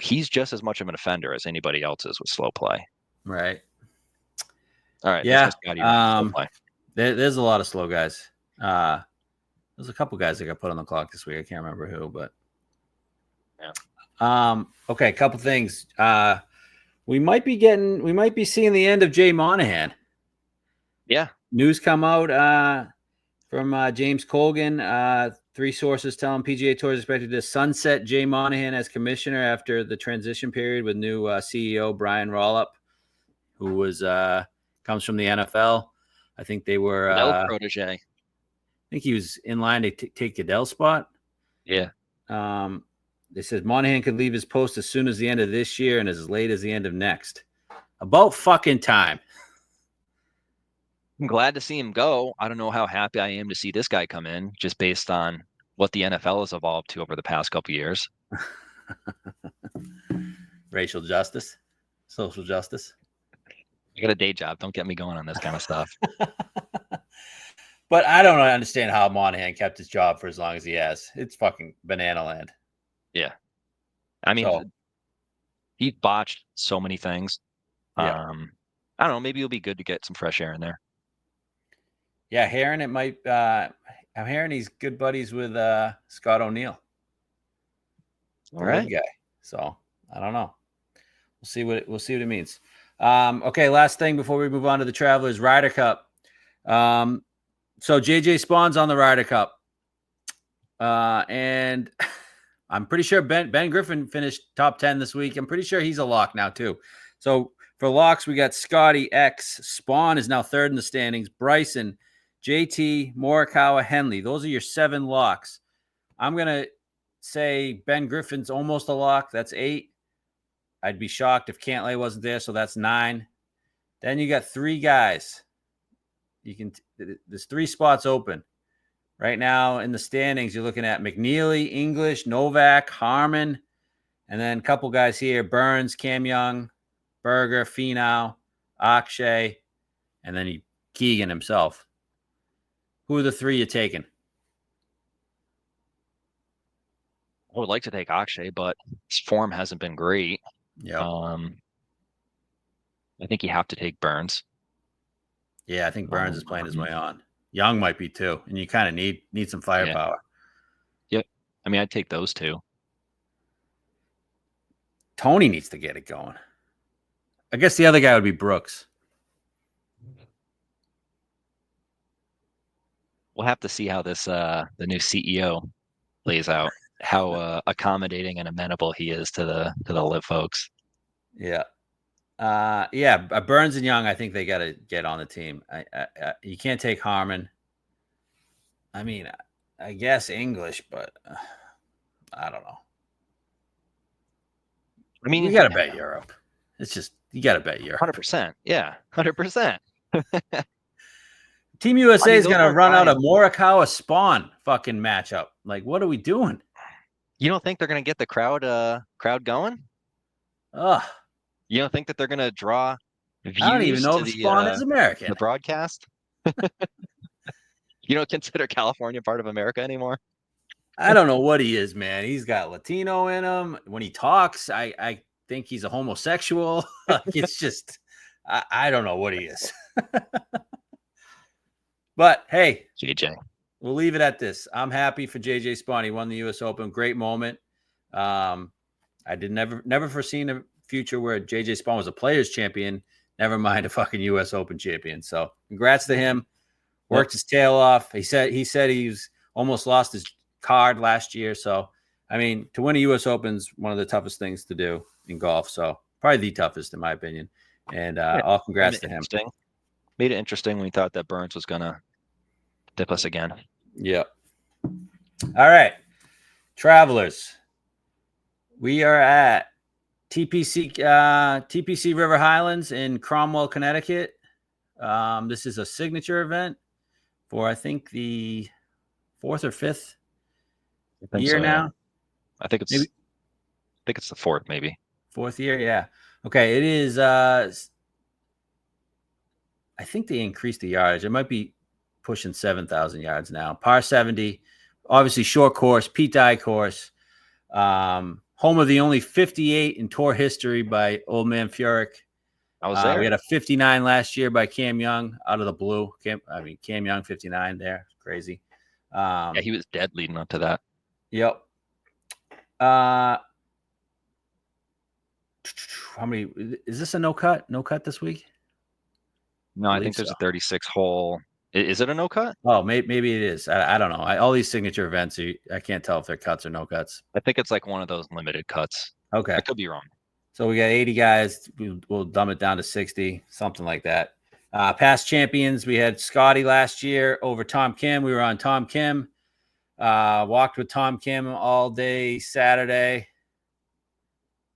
he's just as much of an offender as anybody else is with slow play. Right. All right, Yeah. that's my Scotty rant, slow play. There's a lot of slow guys. There's a couple guys that got put on the clock this week. I can't remember who, but yeah. Okay, a couple things. We might be seeing the end of Jay Monahan. Yeah. News come out from James Colgan. 3 sources telling PGA Tour is expected to sunset Jay Monahan as commissioner after the transition period with new CEO Brian Rollup, who comes from the NFL. I think they were protege. I think he was in line to take Goodell's spot. Yeah. They said Monahan could leave his post as soon as the end of this year and as late as the end of next. About fucking time. I'm glad to see him go. I don't know how happy I am to see this guy come in, just based on what the NFL has evolved to over the past couple of years. Racial justice, social justice. I got a day job. Don't get me going on this kind of stuff. But I don't understand how Monahan kept his job for as long as he has. It's fucking banana land. Yeah. I mean, he botched so many things. Yeah. I don't know. Maybe it'll be good to get some fresh air in there. Yeah, Heron, it might. I'm hearing he's good buddies with Scott O'Neill. All right. Guy. So I don't know. We'll see what it means. Okay, last thing before we move on to the Travelers Ryder Cup. So JJ Spawn's on the Ryder Cup, and I'm pretty sure Ben Griffin finished top 10 this week. I'm pretty sure he's a lock now too. So for locks, we got Scotty X. Spawn is now 3rd in the standings. Bryson, JT, Morikawa, Henley. Those are your 7 locks. I'm gonna say Ben Griffin's almost a lock. That's 8. I'd be shocked if Cantlay wasn't there, so that's 9. Then you got 3 guys. There's 3 spots open. Right now in the standings, you're looking at McNeely, English, Novak, Harmon, and then a couple guys here, Burns, Cam Young, Berger, Finau, Akshay, and then Keegan himself. Who are the 3 you're taking? I would like to take Akshay, but his form hasn't been great. Yeah. I think you have to take Burns. Yeah, I think Burns is playing his way on. Young might be too, and you kind of need some firepower. Yep. I mean, I'd take those 2. Tony needs to get it going. I guess the other guy would be Brooks. We'll have to see how this the new CEO plays out. How accommodating and amenable he is to the live folks. Yeah. Burns and Young, I think they got to get on the team. You can't take Harmon. I mean, I guess English, but I don't know. I mean, you got to bet Europe. It's just, you got to bet Europe. 100%. Yeah, 100%. Team USA is going to run out of Morikawa Spawn fucking matchup. Like, what are we doing? You don't think they're going to get the crowd going? Ugh. You don't think that they're going to draw views? I don't even know if Spawn is American. The broadcast? You don't consider California part of America anymore? I don't know what he is, man. He's got Latino in him. When he talks, I think he's a homosexual. It's just, I don't know what he is. But hey, JJ, we'll leave it at this. I'm happy for JJ Spawn. He won the U.S. Open. Great moment. I did never foreseen a future where JJ Spawn was a Players Champion. Never mind a fucking U.S. Open champion. So congrats to him. Worked his tail off. He said he's almost lost his card last year. So I mean, to win a U.S. Open is one of the toughest things to do in golf. So probably the toughest in my opinion. And all congrats to him. Made it interesting when we thought that Burns was gonna Tip us again. Yep. All right, travelers. We are at TPC River Highlands in Cromwell, Connecticut. This is a signature event for I think the fourth or fifth year so, now. Yeah. I think it's the fourth, maybe. Fourth year, yeah. Okay, it is. I think they increased the yardage. It might be pushing 7,000 yards now. Par 70, obviously short course, Pete Dye course. Home of the only 58 in tour history by Old Man Furyk. I was there. We had a 59 last year by Cam Young out of the blue. Cam Young 59 there. Crazy. Yeah, he was dead leading up to that. Yep. How many? Is this a no cut? No cut this week? No, I think there's a 36 hole. Is it a no cut? Oh, maybe it is. I don't know. All these signature events, I can't tell if they're cuts or no cuts. I think it's like one of those limited cuts. Okay. I could be wrong. So we got 80 guys. We'll dumb it down to 60, something like that. Past champions, we had Scotty last year over Tom Kim. We were on Tom Kim. Walked with Tom Kim all day Saturday.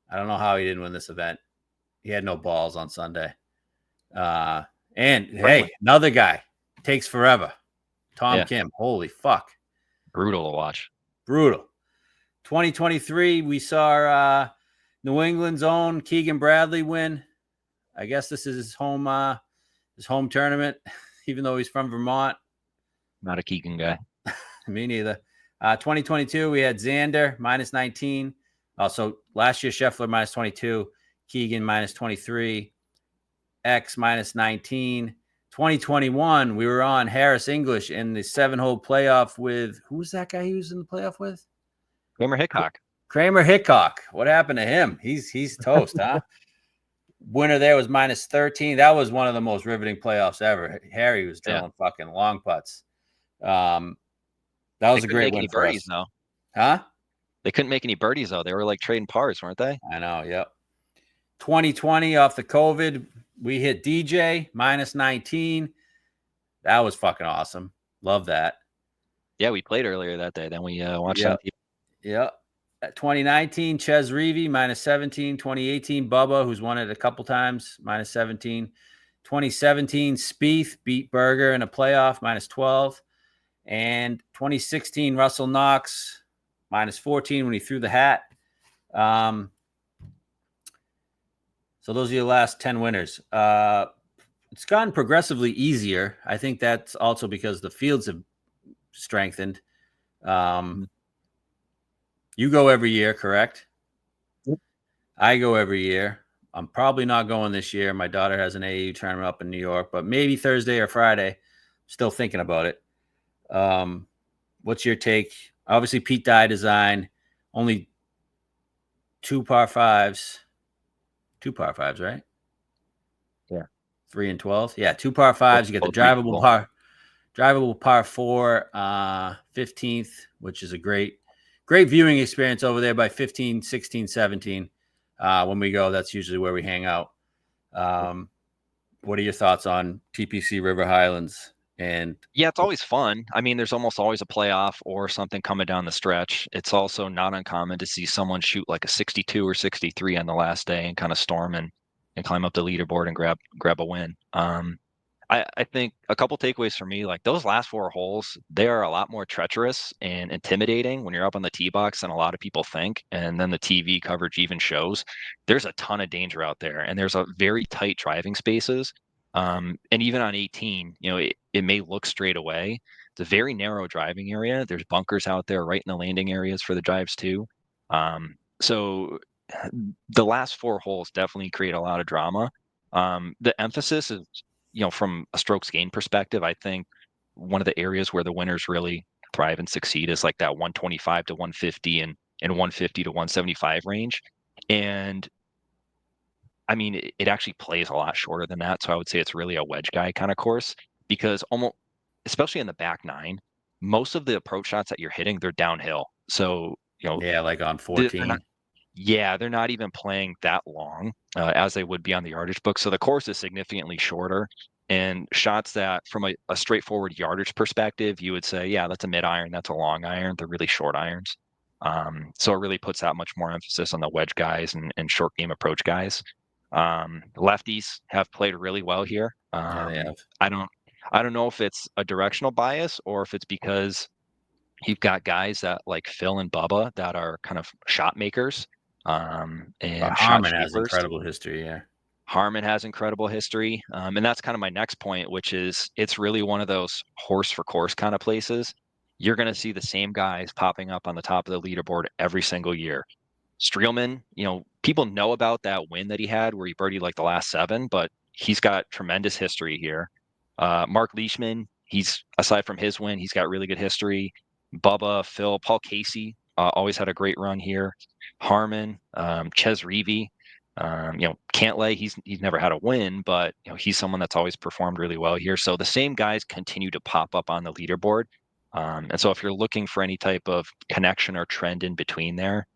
I don't know how he didn't win this event. He had no balls on Sunday. Hey, another guy takes forever. Tom Kim. Holy fuck. Brutal to watch. Brutal. 2023, we saw New England's own Keegan Bradley win. I guess this is his home tournament, even though he's from Vermont. Not a Keegan guy. Me neither. 2022, we had Xander minus 19. Also, last year, Scheffler minus 22. Keegan minus 23. X minus 19. 2021, we were on Harris English in the 7-hole playoff with, who was that guy he was in the playoff with? Kramer Hickok. Kramer Hickok. What happened to him? He's toast, huh? Winner there was minus 13. That was one of the most riveting playoffs ever. Harry was drilling fucking long putts. That was a great win for us. Though. Huh? They couldn't make any birdies, though. They were like trading pars, weren't they? I know, yep. 2020 off the COVID, we hit DJ minus 19. That was fucking awesome. Love that. Yeah, we played earlier that day. Then we watched on TV. Yep. 2019, Ches Reavie, minus 17. 2018, Bubba, who's won it a couple times, minus 17. 2017, Spieth beat Berger in a playoff, minus 12. And 2016, Russell Knox, minus 14 when he threw the hat. So those are your last 10 winners. It's gotten progressively easier. I think that's also because the fields have strengthened. You go every year, correct? Yep. I go every year. I'm probably not going this year. My daughter has an AAU tournament up in New York, but maybe Thursday or Friday. Still thinking about it. What's your take? Obviously, Pete Dye design. Only 2 par 5s. 2 par 5s, right? Yeah. 3 and 12. Yeah, 2 par 5s. You get the drivable par 4, 15th, which is a great viewing experience over there by 15, 16, 17. When we go, that's usually where we hang out. What are your thoughts on TPC River Highlands? And yeah, it's always fun. I mean, there's almost always a playoff or something coming down the stretch. It's also not uncommon to see someone shoot like a 62 or 63 on the last day and kind of storm and climb up the leaderboard and grab a win. I think a couple takeaways for me, like those last 4 holes, they are a lot more treacherous and intimidating when you're up on the tee box than a lot of people think. And then the TV coverage even shows there's a ton of danger out there, and there's a very tight driving spaces. And even on 18, it may look straight away. It's a very narrow driving area. There's bunkers out there right in the landing areas for the drives too. So the last 4 holes definitely create a lot of drama. The emphasis is, from a strokes gain perspective, I think one of the areas where the winners really thrive and succeed is like that 125 to 150 and 150 to 175 range. And I mean, it actually plays a lot shorter than that. So I would say it's really a wedge guy kind of course, because almost, especially in the back 9, most of the approach shots that you're hitting, they're downhill. So, yeah, like on 14. They're not even playing that long as they would be on the yardage book. So the course is significantly shorter. and shots that from a straightforward yardage perspective, you would say, yeah, that's a mid iron, that's a long iron. They're really short irons. So it really puts that much more emphasis on the wedge guys and short game approach guys. Lefties have played really well here. Yeah, they have. I don't know if it's a directional bias or if it's because you've got guys that like Phil and Bubba that are kind of shot makers But and shot Harmon has shapers. incredible history. Yeah. Harmon has incredible history. And that's kind of my next point, which is it's really one of those horse for course kind of places. You're going to see the same guys popping up on the top of the leaderboard every single year. Streelman, people know about that win that he had where he birdied like the last 7, but he's got tremendous history here. Mark Leishman, he's aside from his win, he's got really good history. Bubba, Phil, Paul Casey, always had a great run here. Harmon, Ches Reavie, Cantlay, he's never had a win, but he's someone that's always performed really well here. So the same guys continue to pop up on the leaderboard. And so if you're looking for any type of connection or trend in between there,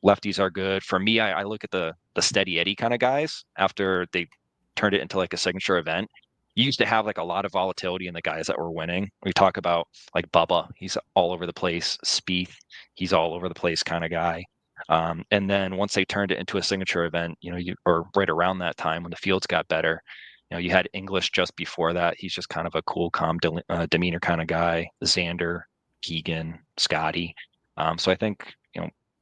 lefties are good. For me, I look at the steady Eddie kind of guys after they turned it into like a signature event. You used to have like a lot of volatility in the guys that were winning. We talk about like Bubba, he's all over the place. Spieth, he's all over the place kind of guy. And then once they turned it into a signature event, or right around that time when the fields got better, you had English just before that. He's just kind of a cool, calm demeanor kind of guy. Xander, Keegan, Scotty. So I think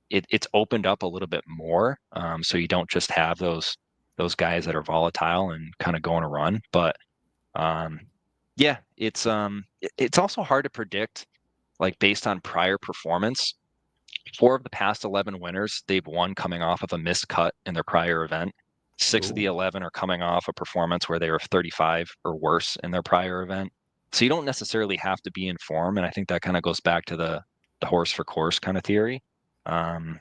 it's opened up a little bit more. So you don't just have those guys that are volatile and kind of going to run. But yeah, it's also hard to predict, like based on prior performance. 4 of the past 11 winners, they've won coming off of a missed cut in their prior event. 6 of the 11 are coming off a performance where they were 35 or worse in their prior event. So you don't necessarily have to be in form. And I think that kind of goes back to the horse for course kind of theory. Streelman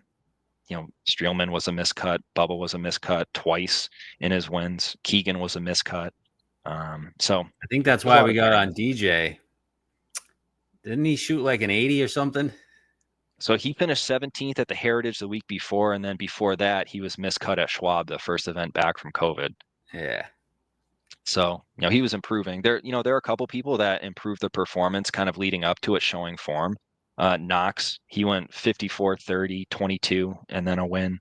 was a miscut. Bubba was a miscut twice in his wins. Keegan was a miscut. So I think that's why we got on DJ. Didn't he shoot like an 80 or something? So he finished 17th at the Heritage the week before, and then before that, he was miscut at Schwab, the first event back from COVID. Yeah. So, he was improving. There are a couple people that improved their performance kind of leading up to it, showing form. Knox, he went 54, 30, 22, and then a win.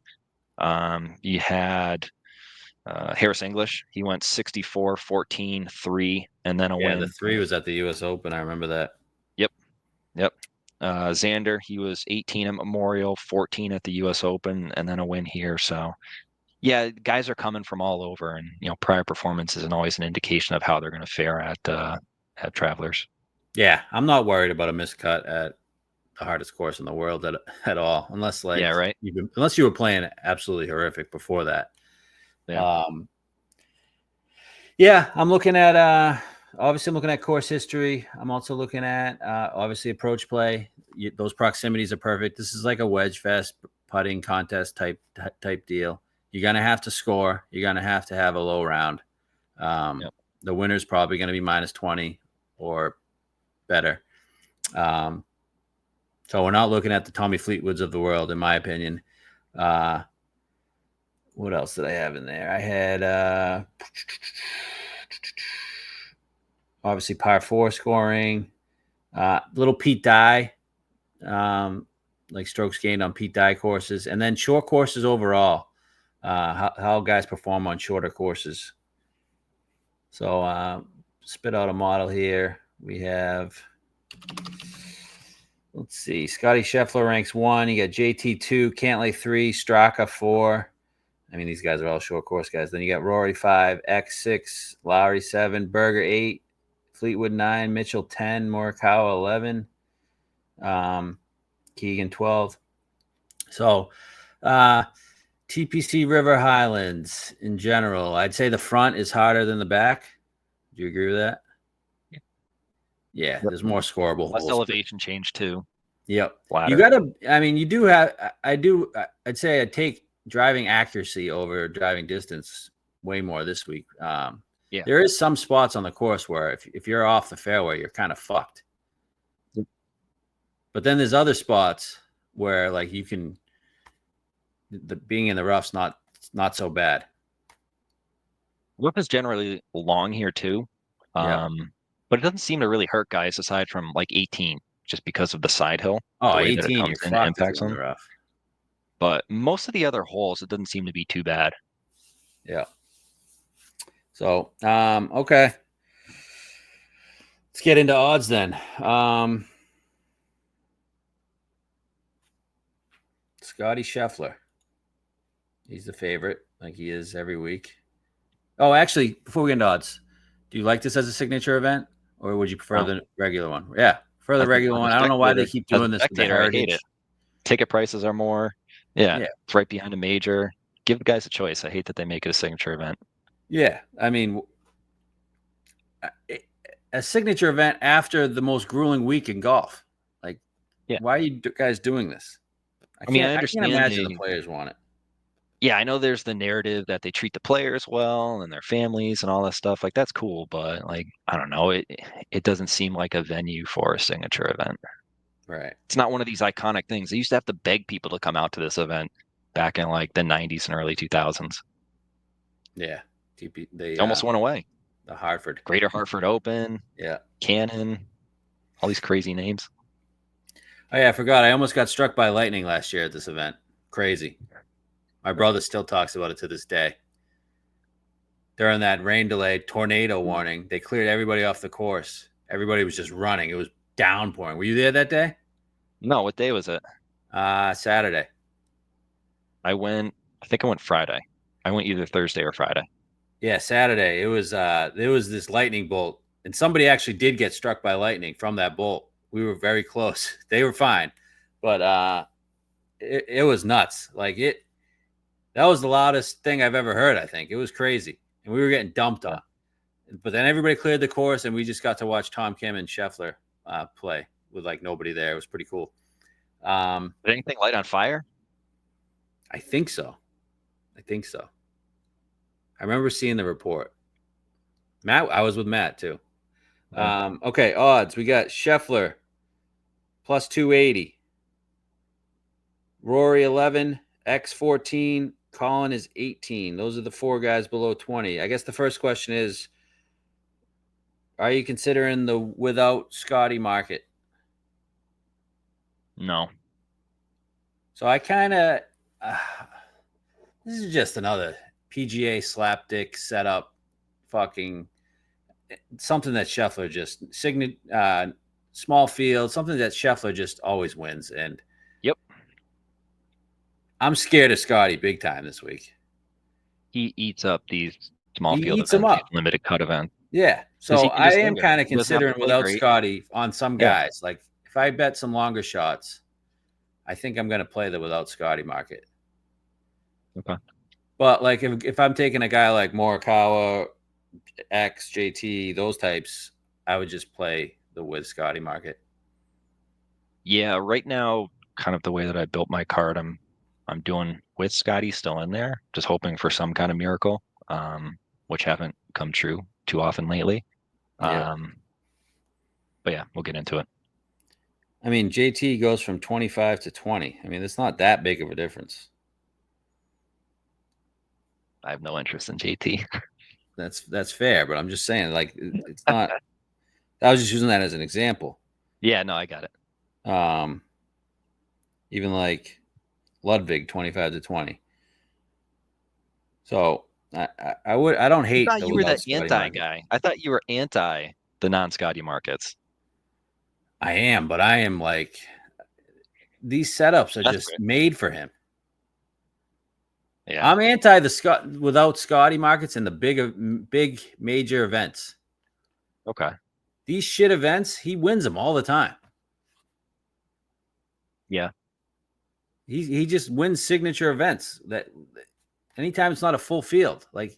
You had Harris English. He went 64, 14, 3, and then a win. Yeah, the 3 was at the U.S. Open. I remember that. Yep. Xander, he was 18 at Memorial, 14 at the U.S. Open, and then a win here. So, yeah, guys are coming from all over, and prior performance isn't always an indication of how they're going to fare at Travelers. Yeah, I'm not worried about a miscut at the hardest course in the world at all, unless Yeah, right. Unless you were playing absolutely horrific before that. Yeah. Yeah, I'm looking at obviously I'm looking at course history. I'm also looking at obviously approach play. Those proximities are perfect. This is like a wedge fest putting contest type deal. You're gonna have to score. You're gonna have to have a low round. Yep. The winner's probably going to be minus 20 or better. So we're not looking at the Tommy Fleetwoods of the world, in my opinion. What else did I have in there? I had obviously par 4 scoring, little Pete Dye, like strokes gained on Pete Dye courses, and then short courses overall, how guys perform on shorter courses. So spit out a model here. We have, let's see, Scotty Scheffler ranks 1. You got JT 2, Cantlay 3, Straka 4. I mean, these guys are all short course guys. Then you got Rory 5, X 6, Lowry 7, Berger 8, Fleetwood 9, Mitchell 10, Morikawa 11, Keegan 12. So TPC River Highlands in general, I'd say the front is harder than the back. Do you agree with that? Yeah, there's more scoreable Less holes. elevation change too. Yep. Flatter. You gotta, I mean, you do have, I'd say I'd take driving accuracy over driving distance way more this week. Yeah. There is some spots on the course where if you're off the fairway, you're kind of fucked. But then there's other spots where like you can, being in the rough's not so bad. whip is generally long here too. Yeah. But it doesn't seem to really hurt guys aside from like 18, just because of the side hill, Oh, the way that it 18, comes you're in and fucked if impacts you're in the them. rough. But most of the other holes, it doesn't seem to be too bad. Yeah. So, okay. Let's get into odds then. Scotty Scheffler. He's the favorite, like he is every week. Oh, actually, before we get into odds, do you like this as a signature event, or would you prefer No, the regular one? Yeah, for the regular as a one. I don't know why they spectator, keep doing this with the I hate it. Heritage. Ticket prices are more. Yeah, Yeah, it's right behind a major. Give the guys a choice. I hate that they make it a signature event. yeah. I mean, a signature event after the most grueling week in golf. Like, Yeah. why are you guys doing this? I I mean, can't. I I can't understand imagine the they, players want it. yeah, I know there's the narrative that they treat the players well and their families and all that stuff. Like that's cool, but like I don't know, it doesn't seem like a venue for a signature event. Right. It's not one of these iconic things. They used to have to beg people to come out to this event back in like the 90s and early 2000s. Yeah. TP, It almost went away. the Hartford. Greater Hartford Open, Yeah. Cannon, all these crazy names. Oh yeah, I forgot. I almost got struck by lightning last year at this event. Crazy. My brother still talks about it to this day. During that rain delay, tornado warning, they cleared everybody off the course. Everybody was just running. It was downpouring. Were you there that day? No, what day was it? Saturday. I think I went Friday. I went either Thursday or Friday. Yeah, Saturday. It was this lightning bolt, and somebody actually did get struck by lightning from that bolt. We were very close. They were fine, but it was nuts. Like that was the loudest thing I've ever heard. I think it was crazy, and we were getting dumped Yeah. on. But then everybody cleared the course, and we just got to watch Tom Kim and Scheffler play with like nobody there. It was pretty cool. Did anything light on fire? I think so. I think so. I remember seeing the report. Matt, I was with Matt too. Yeah. Okay, odds. We got Scheffler plus 280. Rory 11, X 14, Colin is 18. Those are the four guys below 20. I guess the first question is, are you considering the without Scotty market? No. So I kind of, this is just another PGA slapdick setup, fucking something that Scheffler just small field, something that Scheffler just always wins. And Yep. I'm scared of Scotty big time this week. He eats up these small He field eats them events, these up. limited cut events. Yeah. Because So he can I just am wing it. kind of He doesn't have to considering play without great. Scotty on some Yeah. guys. Like if I bet some longer shots, I think I'm going to play the without Scotty market. Okay. But like if I'm taking a guy like Morikawa, X, JT, those types, I would just play the with Scotty market. Yeah, right now, kind of the way that I built my card, I'm doing with Scotty still in there, just hoping for some kind of miracle, which haven't come true too often lately. Yeah. But yeah, we'll get into it. I mean, JT goes from 25 to 20. I mean, it's not that big of a difference. I have no interest in JT. That's fair, but I'm just saying, like, it's not. I was just using that as an example. Yeah, no, I got it. Um, even like Ludwig, 25 to 20. So I don't I hate thought the you were without the Scotty anti market. guy. I thought you were anti the non-Scotty markets. I am, but I am like these setups are That's just great. made for him. Yeah. I'm anti the Scott without Scotty markets in the big major events. Okay. These shit events, he wins them all the time. Yeah. He just wins signature events that anytime it's not a full field. Like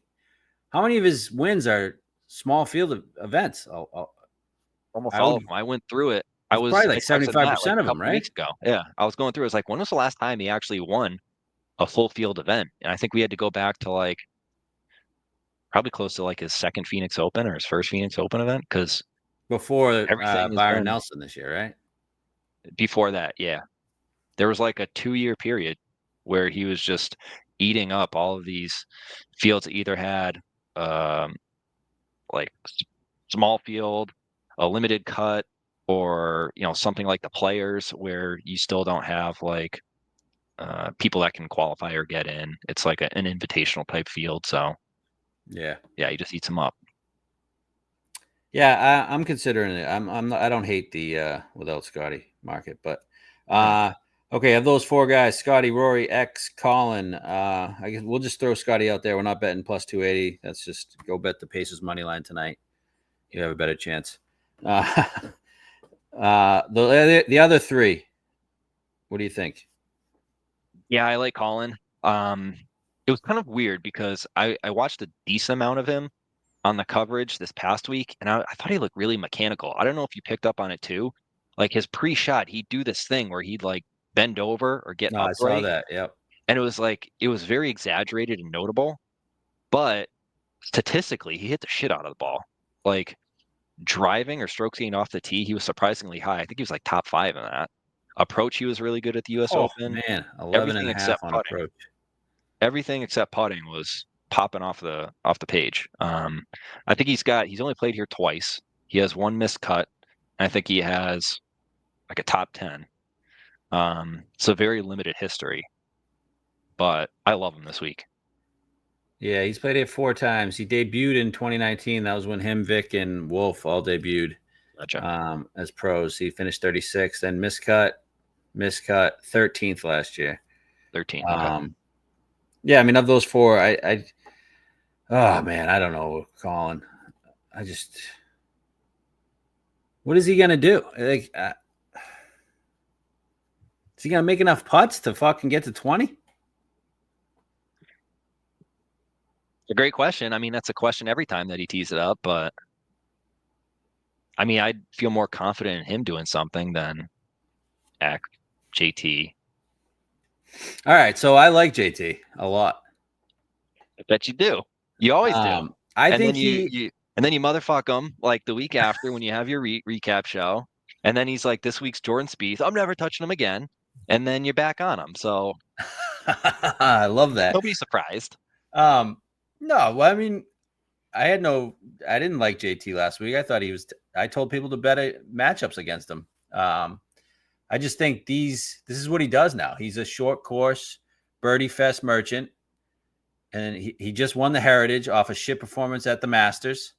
how many of his wins are small field events? Almost I all would. of them. I went through it. It's probably I like texted Matt like 75% a of them, couple right? weeks ago. Yeah. I was going through. I was like, when was the last time he actually won a full field event? And I think we had to go back to like probably close to like his second Phoenix Open or his first Phoenix Open event because Before everything has Byron been Nelson this year, right? before that. Yeah. There was like a 2-year period where he was just eating up all of these fields that either had like small field, a limited cut, or something like the Players where you still don't have like people that can qualify or get in. It's like an invitational type field. So Yeah. he just eats them up. Yeah, I'm considering it. I'm not, I don't hate the without Scotty market, but okay, of those four guys, Scotty, Rory, X, Colin, I guess we'll just throw Scotty out there. We're not betting plus 280. That's just go bet the Pacers money line tonight. You have a better chance. The other three, what do you think? Yeah, I like Colin. It was kind of weird because I watched a decent amount of him on the coverage this past week, and I thought he looked really mechanical. I don't know if you picked up on it too. Like his pre-shot, he'd do this thing where he'd like bend over or get No, I saw upright, that. Yep. and it was very exaggerated and notable. But statistically, he hit the shit out of the ball. Like driving or strokes gained off the tee, he was surprisingly high. I think he was like top 5 in that. Approach, he was really good at the U.S. Oh Open. man, 11 Everything and a half except on putting. approach. Everything except putting was popping off the page. I think he's only played here twice. He has one missed cut, and I think he has like a top 10. So very limited history, but I love him this week. Yeah, he's played it 4 times. He debuted in 2019. That was when him, Vic, and Wolf all debuted Gotcha. as pros. He finished 36th, then miscut 13th last year. 13. Okay. Yeah, I mean, of those four, oh man, I don't know, Colin. What is he gonna do? Like, is he gonna make enough putts to fucking get to 20? A great question. I mean, that's a question every time that he tees it up, but I mean, I'd feel more confident in him doing something than JT. All right, so I like JT a lot. I bet you do. You always do. I And think then you motherfuck him like the week after when you have your recap show. And then he's like, this week's Jordan Spieth. I'm never touching him again. And then you're back on him. So I love that. nobody's surprised. No, well, I mean, I didn't like JT last week. I thought I told people to bet matchups against him. I just think this is what he does now. He's a short course birdie fest merchant. And he just won the Heritage off a shit performance at the Masters,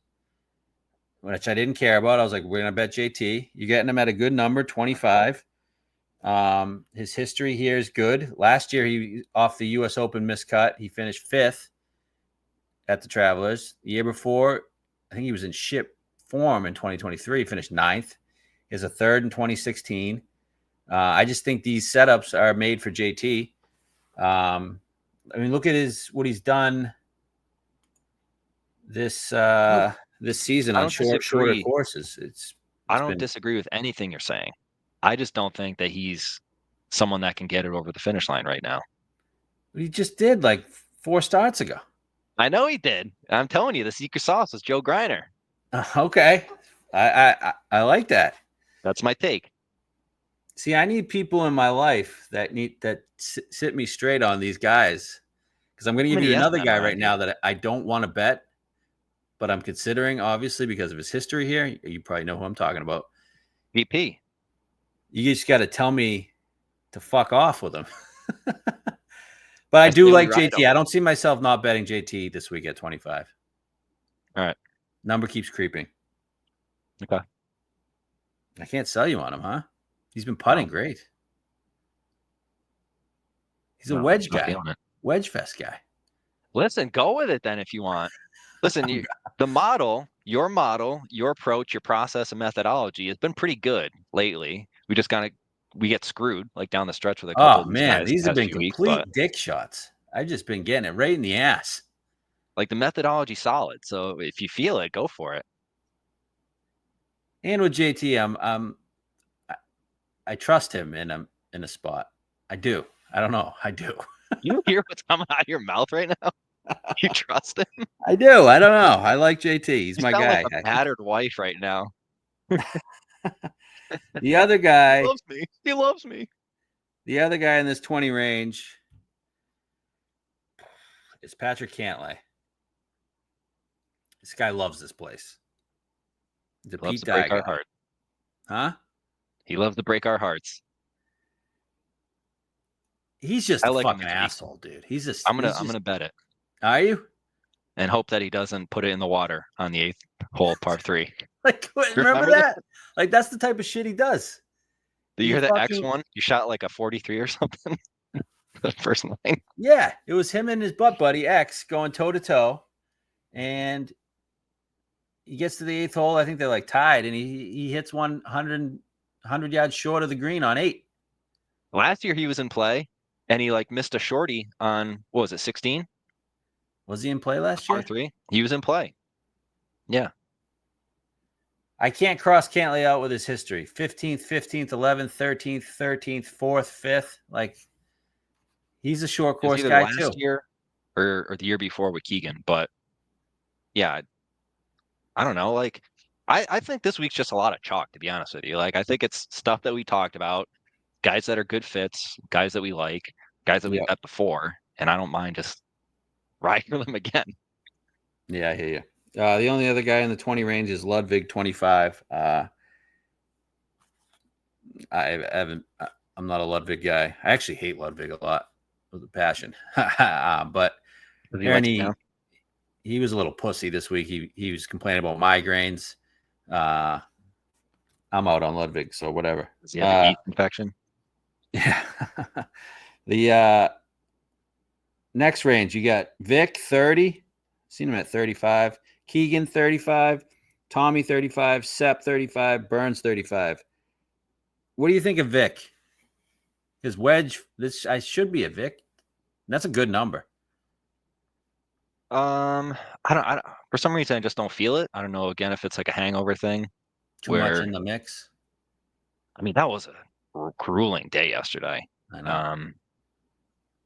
which I didn't care about. I was like, we're going to bet JT. You're getting him at a good number, 25. His history here is good. Last year, he off the U.S. Open miscut. He finished 5th at the Travelers. The year before, I think he was in shit form in 2023. He finished 9th. He has a 3rd in 2016. I just think these setups are made for JT. I mean, look at what he's done this season on shorter courses. I don't disagree with anything you're saying. I just don't think that he's someone that can get it over the finish line right now. He just did like 4 starts ago. I know he did. I'm telling you, the secret sauce was Joe Griner. Okay, I like that. That's my take. See, I need people in my life that sit me straight on these guys, because I'm going to give you another guy right now that I don't want to bet, but I'm considering, obviously, because of his history here. You probably know who I'm talking about. VP. You just got to tell me to fuck off with him. But I do like JT. I don't see myself not betting JT this week at 25. All right. Number keeps creeping. Okay. I can't sell you on him, huh? He's been putting great. He's a wedge guy. Wedge fest guy. Listen, go with it then if you want. Listen, your model, your approach, your process and methodology has been pretty good lately. We get screwed like down the stretch with a couple of these guys. These have been complete dick shots. I've just been getting it right in the ass. Like the methodology solid. So if you feel it, go for it. And with JT, I trust him in a spot. I do. I don't know. I do. You hear what's coming out of your mouth right now? You trust him? I do. I don't know. I like JT. He's my guy. Like a battered wife right now. The other guy. He loves me. The other guy in this 20 range is Patrick Cantlay. This guy loves this place. The He loves Pete to break Dye our guy. heart. Huh? He loves to break our hearts. He's just I a like him fucking to be. asshole, dude. He's just. I'm gonna bet it Are you? and hope that he doesn't put it in the water on the 8th hole, par 3. Like, remember Remember that? Like, that's the type of shit he does. the He year the X fucking one? You shot like a 43 or something. The first line. yeah. It was him and his butt buddy X going toe to toe, and he gets to the 8th hole. I think they're like tied, and he hits 100 yards short of the green on 8. Last year he was in play, and he like missed a shorty on what was it, 16? Was he in play last Par year? 3. He was in play. Yeah. I can't lay out with his history. 15th, 15th, 11th, 13th, 13th, 4th, 5th. Like, he's a short It was course either guy last too. year or the year before with Keegan. But yeah, I don't know. Like, I think this week's just a lot of chalk, to be honest with you. Like, I think it's stuff that we talked about, guys that are good fits, guys that we like, guys that we've Yep. bet before, and I don't mind just riding them again. Yeah, I hear you. The only other guy in the 20 range is Ludwig, 25. I'm not a Ludwig guy. I actually hate Ludwig a lot with a passion. But Does he Aaron, let you down? he was a little pussy this week. He was complaining about migraines. I'm out on Ludwig, so whatever. Does he have a yeast infection? Yeah. The next range, you got Vic, 30. Seen him at 35. Keegan, 35. Tommy, 35. Sepp, 35. Burns, 35. What do you think of Vic? His wedge, this I should be a Vic. That's a good number. I don't. For some reason, I just don't feel it. I don't know. Again, if it's like a hangover thing, Too much where in the mix. I mean, that was a grueling day yesterday. I know.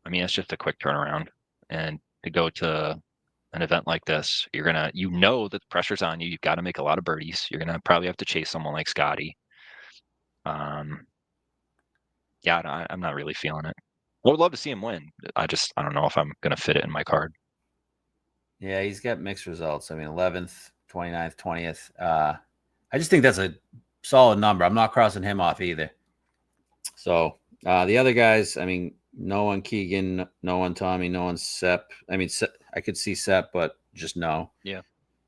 I mean, it's just a quick turnaround, and to go to an event like this, you know that the pressure's on you. You've got to make a lot of birdies. You're gonna probably have to chase someone like Scotty. Yeah, I'm not really feeling it. I would love to see him win. I don't know if I'm gonna fit it in my card. Yeah, he's got mixed results. I mean, 11th, 29th, 20th. I just think that's a solid number. I'm not crossing him off either. So the other guys, I mean, no one Keegan, no one Tommy, no one Sepp. I mean, I could see Sepp, but just no. Yeah.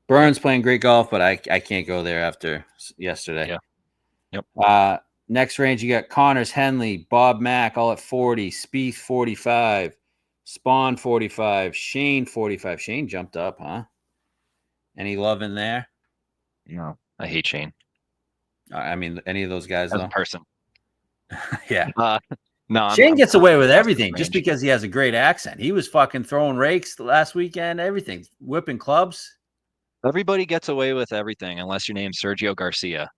Burns playing great golf, but I can't go there after yesterday. Yeah. Yep. Next range, you got Connors, Henley, Bob Mack, all at 40, Spieth, 45, Spawn, 45, Shane, 45. Shane jumped up, huh? Any love in there? No, I hate Shane. I mean, any of those guys, As though? a person. Yeah. No, Shane gets away with across the everything just range. because he has a great accent. He was fucking throwing rakes last weekend, everything, whipping clubs. Everybody gets away with everything unless your name's Sergio Garcia.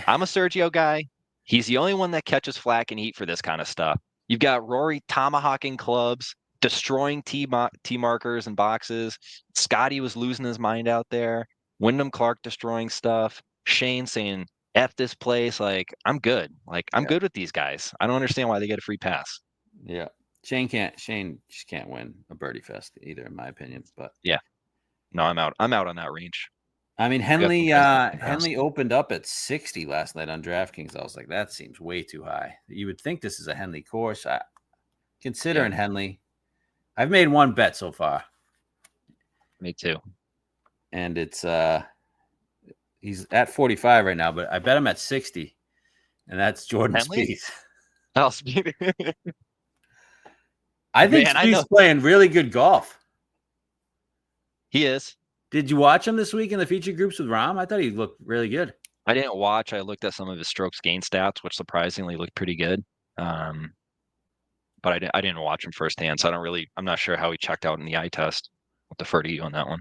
I'm a Sergio guy. He's the only one that catches flack and heat for this kind of stuff. You've got Rory tomahawking clubs, destroying tee markers and boxes. Scotty was losing his mind out there. Wyndham Clark destroying stuff. Shane saying, F this place. Like, I'm good. Like, I'm good with these guys. I don't understand why they get a free pass. Yeah. Shane just can't win a birdie fest either, in my opinion. But yeah. No, I'm out. I'm out on that range. I mean, Henley opened up at 60 last night on DraftKings. I was like, that seems way too high. You would think this is a Henley course. Considering Henley, I've made one bet so far. Me too. And it's he's at 45 right now, but I bet him at 60, and that's Jordan Spieth. Oh, Spieth. I think Spieth's playing really good golf. He is. Did you watch him this week in the feature groups with Rahm? I thought he looked really good. I didn't watch. I looked at some of his strokes gain stats, which surprisingly looked pretty good. But I didn't watch him firsthand, so I'm not sure how he checked out in the eye test. I'll defer to you on that one.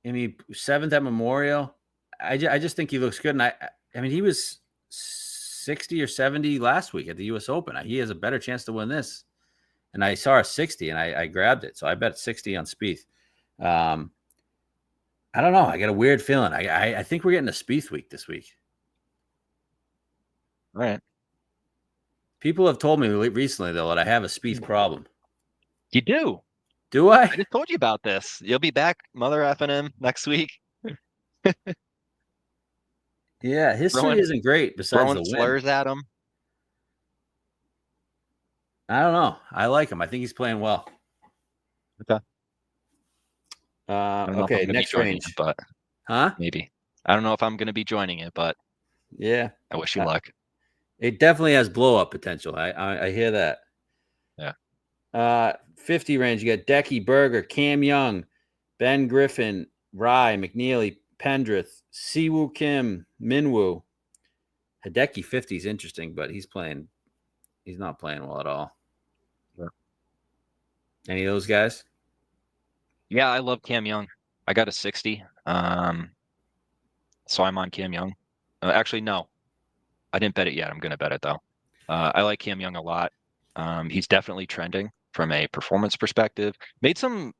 I mean, 7th at Memorial. I just think he looks good. And I mean, he was 60 or 70 last week at the U.S. Open. He has a better chance to win this. And I saw a 60, and I grabbed it. So I bet 60 on Spieth. I don't know. I got a weird feeling. I think we're getting a Spieth week this week. All right. People have told me recently, though, that I have a Spieth problem. You do? Do I? I just told you about this. You'll be back, mother effing him, next week. Yeah, history Throwing isn't great besides throwing the win. slurs at him. I don't know. I like him. I think he's playing well. Okay. I don't know if I'm Okay, going to be next joining it, range. but Huh? maybe. I don't know if I'm going to be joining it, but Yeah. I wish you Uh, luck. it definitely has blow up potential. I hear that. Yeah. 50 range. You got Decky, Berger, Cam Young, Ben Griffin, Rye, McNeely, Pendrith, Siwoo Kim, Minwoo. Hideki 50 is interesting, but he's not playing well at all. Yeah. Any of those guys? Yeah, I love Cam Young. I got a 60. So I'm on Cam Young. Actually, no, I didn't bet it yet. I'm going to bet it though. I like Cam Young a lot. He's definitely trending from a performance perspective. Made some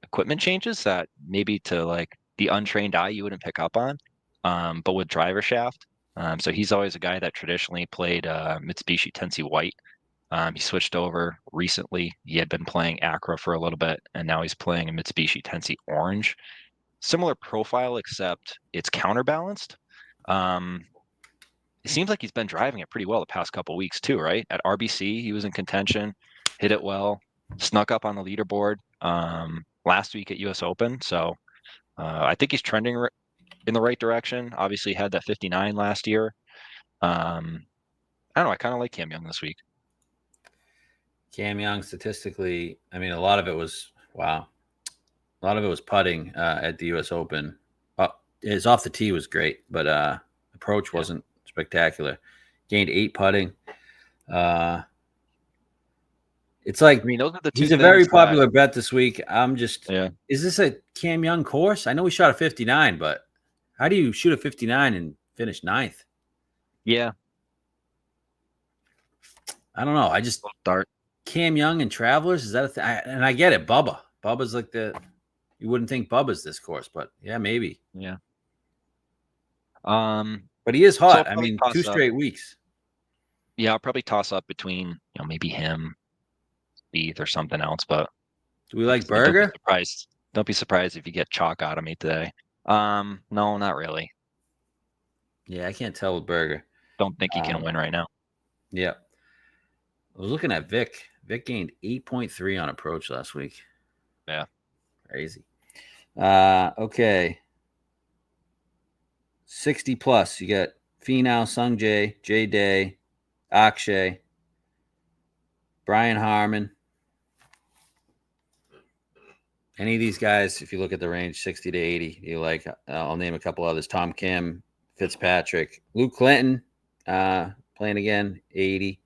equipment changes that maybe to like the untrained eye you wouldn't pick up on, but with driver shaft. So he's always a guy that traditionally played Mitsubishi Tensei White. He switched over recently. He had been playing Acura for a little bit, and now he's playing a Mitsubishi Tensei Orange. Similar profile, except it's counterbalanced. Um, it seems like he's been driving it pretty well the past couple weeks too, right? At RBC, he was in contention, hit it well, snuck up on the leaderboard last week at US Open. So I think he's trending in the right direction. Obviously, had that 59 last year. I don't know. I kind of like Cam Young this week. Cam Young statistically, I mean, a lot of it was wow. A lot of it was putting at the U.S. Open. His off the tee was great, but approach Yeah. wasn't spectacular. Gained 8 putting. It's I like mean, those are the two he's a very things that, popular bet this week. yeah, Is this a Cam Young course? I know he shot a 59, but how do you shoot a 59 and finish ninth? yeah, I don't know. I just start. Cam Young and Travelers, is that a thing? And I get it. Bubba's like you wouldn't think Bubba's this course, but yeah, maybe. Yeah. Um, But he is so I'll hot. I probably mean, 2 toss up. straight weeks. Yeah, I'll probably toss up between, maybe him, Spieth, or something else. But Do we like don't be Burger? surprised. Don't be surprised if you get chalk out of me today. No, not really. Yeah, I can't tell with Burger. Don't think he can Um, win right now. yeah. I was looking at Vic. Vic gained 8.3 on approach last week. Yeah. Crazy. Okay. 60 plus. You got Finau, Sung Jae, Jay Day, Akshay, Brian Harmon. Any of these guys, if you look at the range 60 to 80, you like, I'll name a couple others. Tom Kim, Fitzpatrick, Luke Clinton, playing again, 80.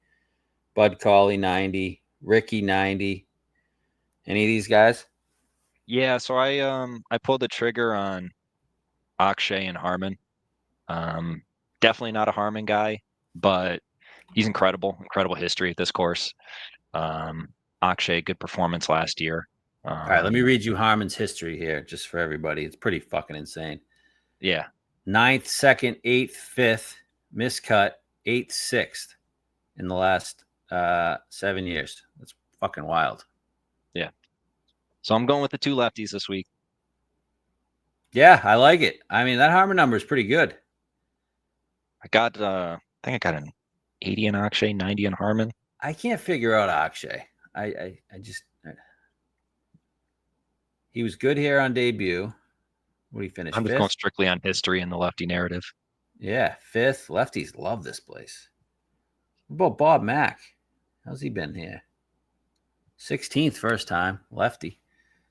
Bud Cauley, 90. Ricky, 90. Any of these guys? Yeah, so I pulled the trigger on Akshay and Harmon. Um, Definitely not a Harmon guy, but he's incredible history at this course. Um, Akshay, good performance last year. All right, let me Um, read you Harmon's history here just for everybody. It's pretty fucking insane. yeah, Ninth, second, eighth, fifth, miscut, eighth, sixth in the last 7 years. That's fucking wild. yeah. So I'm going with the two lefties this week. Yeah, I like it. I mean, that Harmon number is pretty good. I think I got an 80 in Akshay, 90 in Harmon. I can't figure out Akshay. He was good here on debut. What did he finish? I'm just going Fifth? strictly on history and the lefty narrative. Yeah, fifth. Lefties love this place. What about Bob Mack? How's he been here? 16th first time, lefty.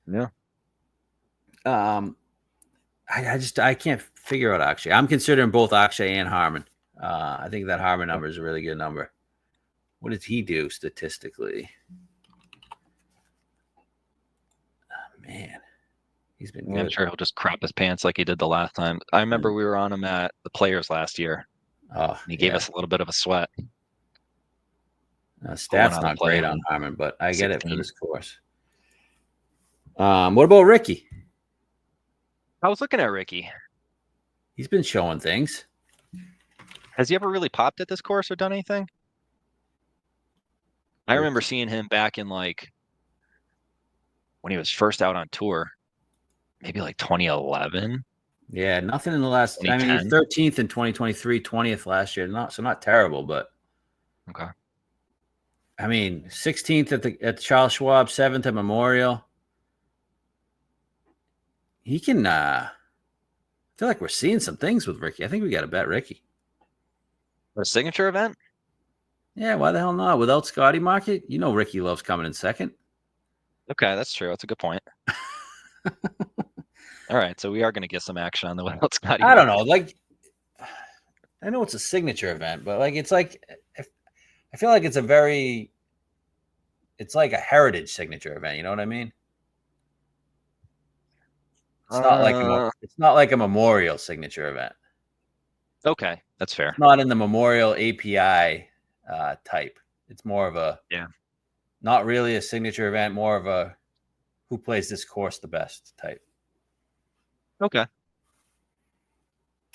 Yeah. Um, I can't figure out Akshay. I'm considering both Akshay and Harmon. I think that Harmon number is a really good number. What did he do statistically? Oh, man, he's been good. I'm sure he'll just crap his pants like he did the last time. I remember we were on him at the Players last year. Oh, And he gave us a little bit of a sweat. Stats On the not play great on on Harmon, but I get it for 16. this course. What about Ricky? I was looking at Ricky. He's been showing things. Has he ever really popped at this course or done anything? I remember seeing him back in like when he was first out on tour, maybe like 2011. Yeah, nothing in the last. I mean, he's 2010. 13th in 2023, 20th last year. Not terrible, but Okay. I mean, 16th at Charles Schwab, 7th at Memorial. He can. I feel like we're seeing some things with Ricky. I think we got to bet Ricky. A signature event? Yeah, why the hell not? Without Scotty Market, you know Ricky loves coming in second. Okay, that's true. That's a good point. All right, so we are going to get some action on the Wild Scotty I don't know. market. Like, I know it's a signature event, but like, it's like I feel like it's like a heritage signature event. You know what I mean? Uh, It's not like a memorial signature event. okay, that's It's fair. not in the memorial API type. It's more of a Yeah. not really a signature event, more of a who plays this course the best type. Okay.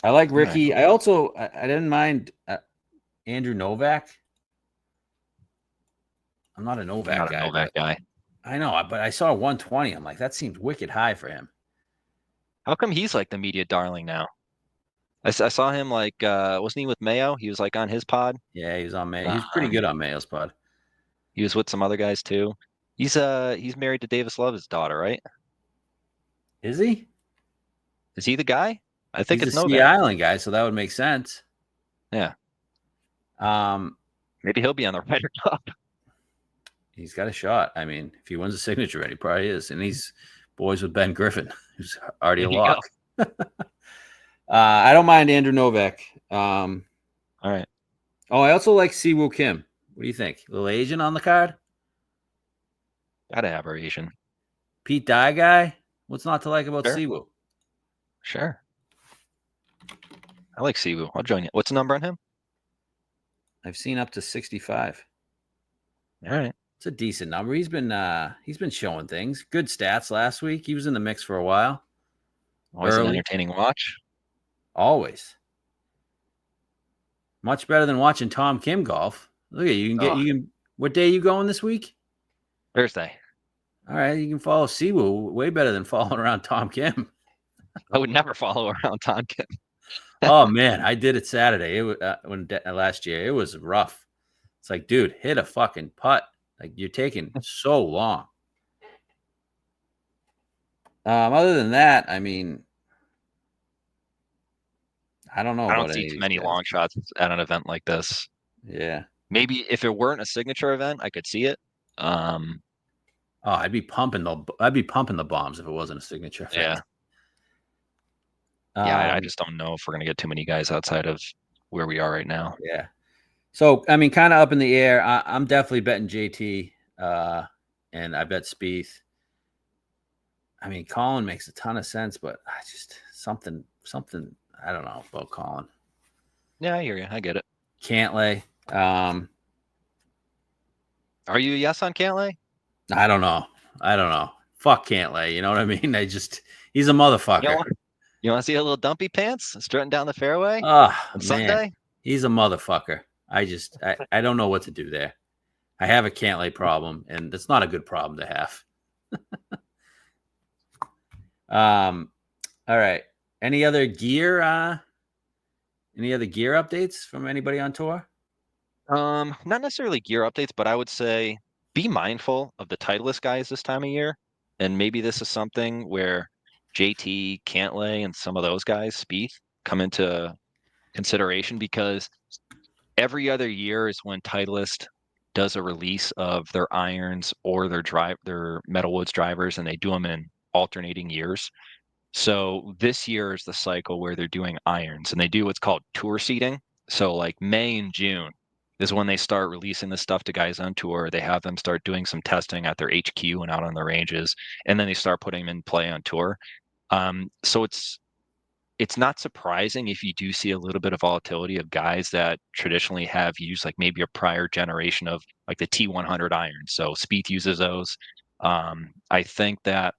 I like All right. Ricky. I didn't mind Andrew Novak. I'm not a I'm Novak not a guy, Novak but guy. I know. But I saw 120. I'm like, that seems wicked high for him. How come he's like the media darling now? I saw him like wasn't he with Mayo? He was like on his pod. Yeah, he was on May. He was pretty Um, good on Mayo's pod. he was with some other guys too. He's married to Davis Love's daughter, right? Is he? Is he the guy? I think He's a it's Sea Novak. Island guy, so that would make sense. Yeah. Um, Maybe he'll be on the Ryder Cup. he's got a shot. I mean, if he wins a signature, he probably is, and he's boys with Ben Griffin, who's already There a you go. lock. I don't mind Andrew Novak. All right. Oh, I also like Siwoo Kim. What do you think? Little Asian on the card? Gotta have our Asian. Pete Dye guy? What's not to like about Sure. Siwoo? Sure. I like Siwoo. I'll join you. What's the number on him? I've seen up to 65. All right. It's a decent number. He's been showing things. Good stats last week. He was in the mix for a while. Always an Early. entertaining watch. Always. Much better than watching Tom Kim golf. Look at Oh, you can what day are you going this week? Thursday. All right, you can follow Siwoo way better than following around Tom Kim. I would never follow around Tonkin. Oh man, I did it Saturday. It was last year. It was rough. It's like, dude, hit a fucking putt. Like you're taking so long. Other than that, I mean, I don't know I about don't see any of too these many guys. long shots at an event like this. Yeah. Maybe if it weren't a signature event, I could see it. Um, Oh, I'd be pumping the bombs if it wasn't a signature yeah, event. yeah. I Um, just don't know if we're gonna get too many guys outside of where we are right now. yeah. So I mean, kind of up in the air. I'm definitely betting JT, and I bet Spieth. I mean, Colin makes a ton of sense, but I just something I don't know about Colin. Yeah, I hear you. I get it. Cantlay. Are you a yes on Cantlay? I don't know. I don't know. Fuck Cantlay. You know what I mean? He's a You motherfucker. know, you want to see a little dumpy pants strutting down the fairway Oh on man, Sunday? he's a motherfucker. I don't know what to do there. I have a Cantlay problem, and that's not a good problem to have. All right. Any other gear? Any other gear updates from anybody on tour? Not necessarily gear updates, but I would say be mindful of the Titleist guys this time of year. And maybe this is something where JT, Cantlay, and some of those guys, Spieth, come into consideration because every other year is when Titleist does a release of their irons or their Metalwoods drivers, and they do them in alternating years. So this year is the cycle where they're doing irons and they do what's called tour seeding. So like May and June is when they start releasing this stuff to guys on tour. They have them start doing some testing at their HQ and out on the ranges, and then they start putting them in play on tour. So it's not surprising if you do see a little bit of volatility of guys that traditionally have used like maybe a prior generation of like the T100 irons. So Spieth uses those. I think that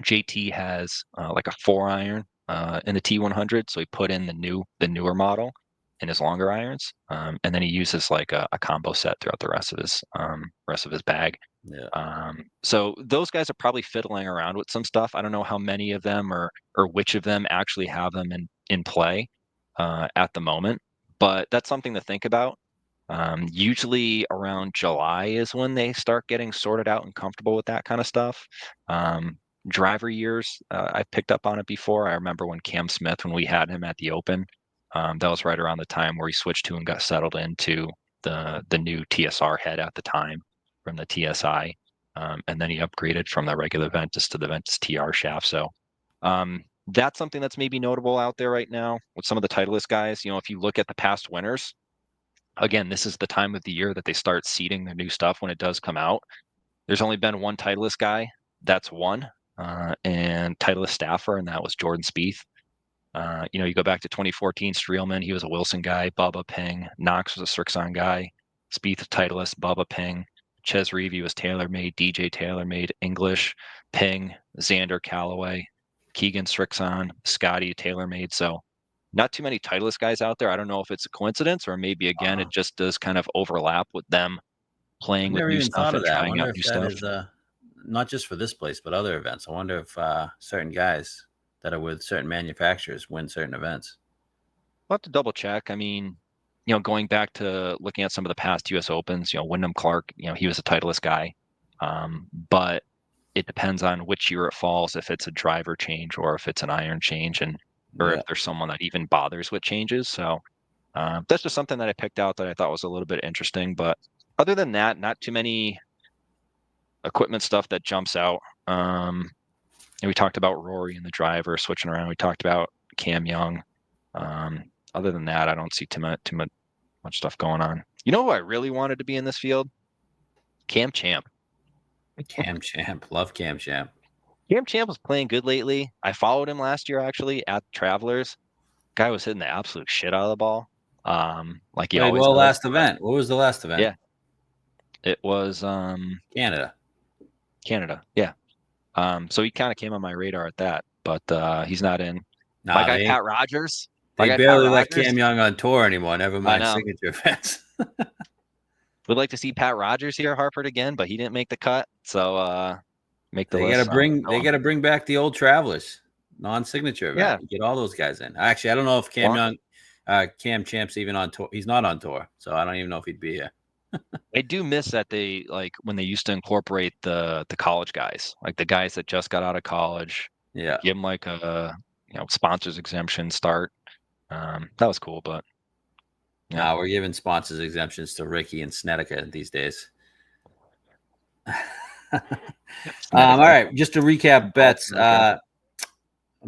JT has like a 4 iron in the T100, so he put in the newer model, in his longer irons, and then he uses like a combo set throughout the rest of his bag. Yeah. So those guys are probably fiddling around with some stuff. I don't know how many of them or which of them actually have them in play at the moment, but that's something to think about. Usually around July is when they start getting sorted out and comfortable with that kind of stuff. Driver years, I've picked up on it before. I remember when Cam Smith, when we had him at the Open, that was right around the time where he switched to and got settled into the new TSR head at the time from the TSI. And then he upgraded from the regular Ventus to the Ventus TR shaft. So that's something that's maybe notable out there right now with some of the Titleist guys. If you look at the past winners, again, this is the time of the year that they start seeding their new stuff when it does come out. There's only been one Titleist guy that's won, and Titleist staffer, and that was Jordan Spieth. You go back to 2014, Streelman, he was a Wilson guy. Bubba Ping. Knox was a Srixon guy. Spieth, Titleist. Bubba Ping. Ches Reavie was TaylorMade. DJ TaylorMade. English. Ping. Xander Callaway. Keegan Srixon. Scotty TaylorMade. So not too many Titleist guys out there. I don't know if it's a coincidence or maybe, again, it just does kind of overlap with them I playing with never new even stuff thought of and that. I trying wonder out if new that stuff. is not just for this place, but other events. I wonder if certain guys that are with certain manufacturers win certain events. We'll have to double check. I mean, going back to looking at some of the past US Opens, Wyndham Clark, he was a Titleist guy. But it depends on which year it falls, if it's a driver change or if it's an iron change, or if there's someone that even bothers with changes. So that's just something that I picked out that I thought was a little bit interesting. But other than that, not too many equipment stuff that jumps out. And we talked about Rory and the driver switching around. We talked about Cam Young. Other than that, I don't see too much stuff going on. You know who I really wanted to be in this field? Cam Champ. Cam Champ. Love Cam Champ. Cam Champ was playing good lately. I followed him last year, actually, at Travelers. Guy was hitting the absolute shit out of the ball. Like he Played always well does. last event. What was the last event? Yeah. It was Canada. Yeah. So he kind of came on my radar at that, but he's not in. My Nah, guy Pat Rogers. My they guy Pat barely let Rogers. Cam Young on tour anymore. Never I mind know. signature events. Would like to see Pat Rogers here at Hartford again, but he didn't make the cut. So make the They list. gotta bring back the old Travelers non-signature event. Yeah. Get all those guys in. Actually, I don't know if Cam Champ's even on tour. He's not on tour, so I don't even know if he'd be here. I do miss that they when they used to incorporate the college guys, like the guys that just got out of college. Yeah. Give them like a sponsors exemption start. That was cool, but Nah, we're giving sponsors exemptions to Ricky and Snedeker these days. All right, just to recap bets. I'm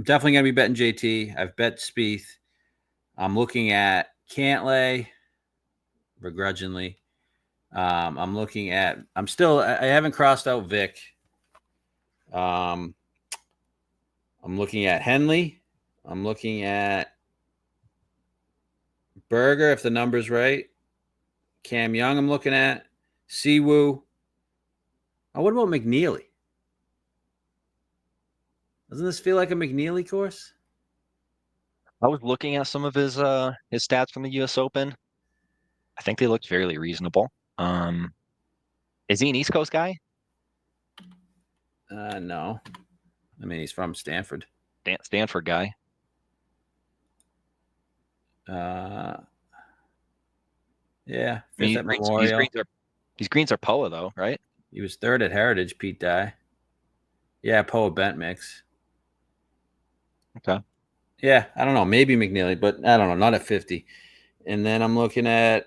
definitely going to be betting JT. I've bet Spieth. I'm looking at Cantlay, begrudgingly. I haven't crossed out Vic. I'm looking at Henley. I'm looking at Berger, if the number's right. Cam Young, I'm looking at. Siwoo. Oh, what about McNeely? Doesn't this feel like a McNeely course? I was looking at some of his stats from the U.S. Open. I think they looked fairly reasonable. Is he an East Coast guy? No. I mean, he's from Stanford. Stanford guy. Yeah. I mean, Fifth at Memorial. These greens are POA though, right? He was third at Heritage, Pete Dye. Yeah, POA bent mix. Okay. Yeah, I don't know. Maybe McNeely, but I don't know. Not at 50. And then I'm looking at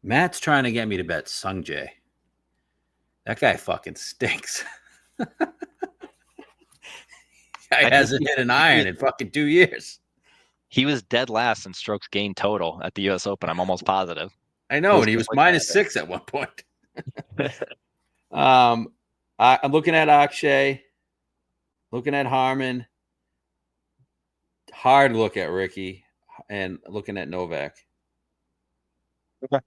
Matt's trying to get me to bet Sung Jae. That guy fucking stinks. Guy hasn't hit an iron in fucking 2 years. He was dead last in strokes gained total at the U.S. Open. I'm almost positive. I know, and he was -6 at one point. I'm looking at Akshay, looking at Harman, hard look at Ricky, and looking at Novak. Okay,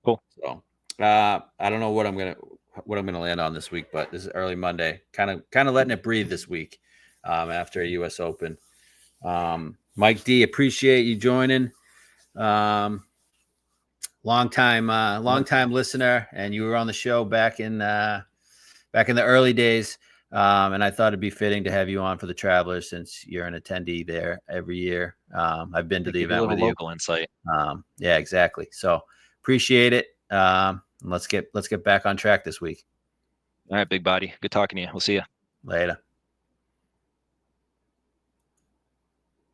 cool. So I don't know what I'm gonna land on this week, but this is early Monday. Kind of letting it breathe this week after a U.S. Open. Mike D, appreciate you joining. Long time listener, and you were on the show back in the early days. And I thought it'd be fitting to have you on for the Travelers since you're an attendee there every year. I've been to the Give you a event little with you. local insight. Yeah, exactly. So appreciate it. Let's get back on track this week. All right, big body. Good talking to you. We'll see you Later.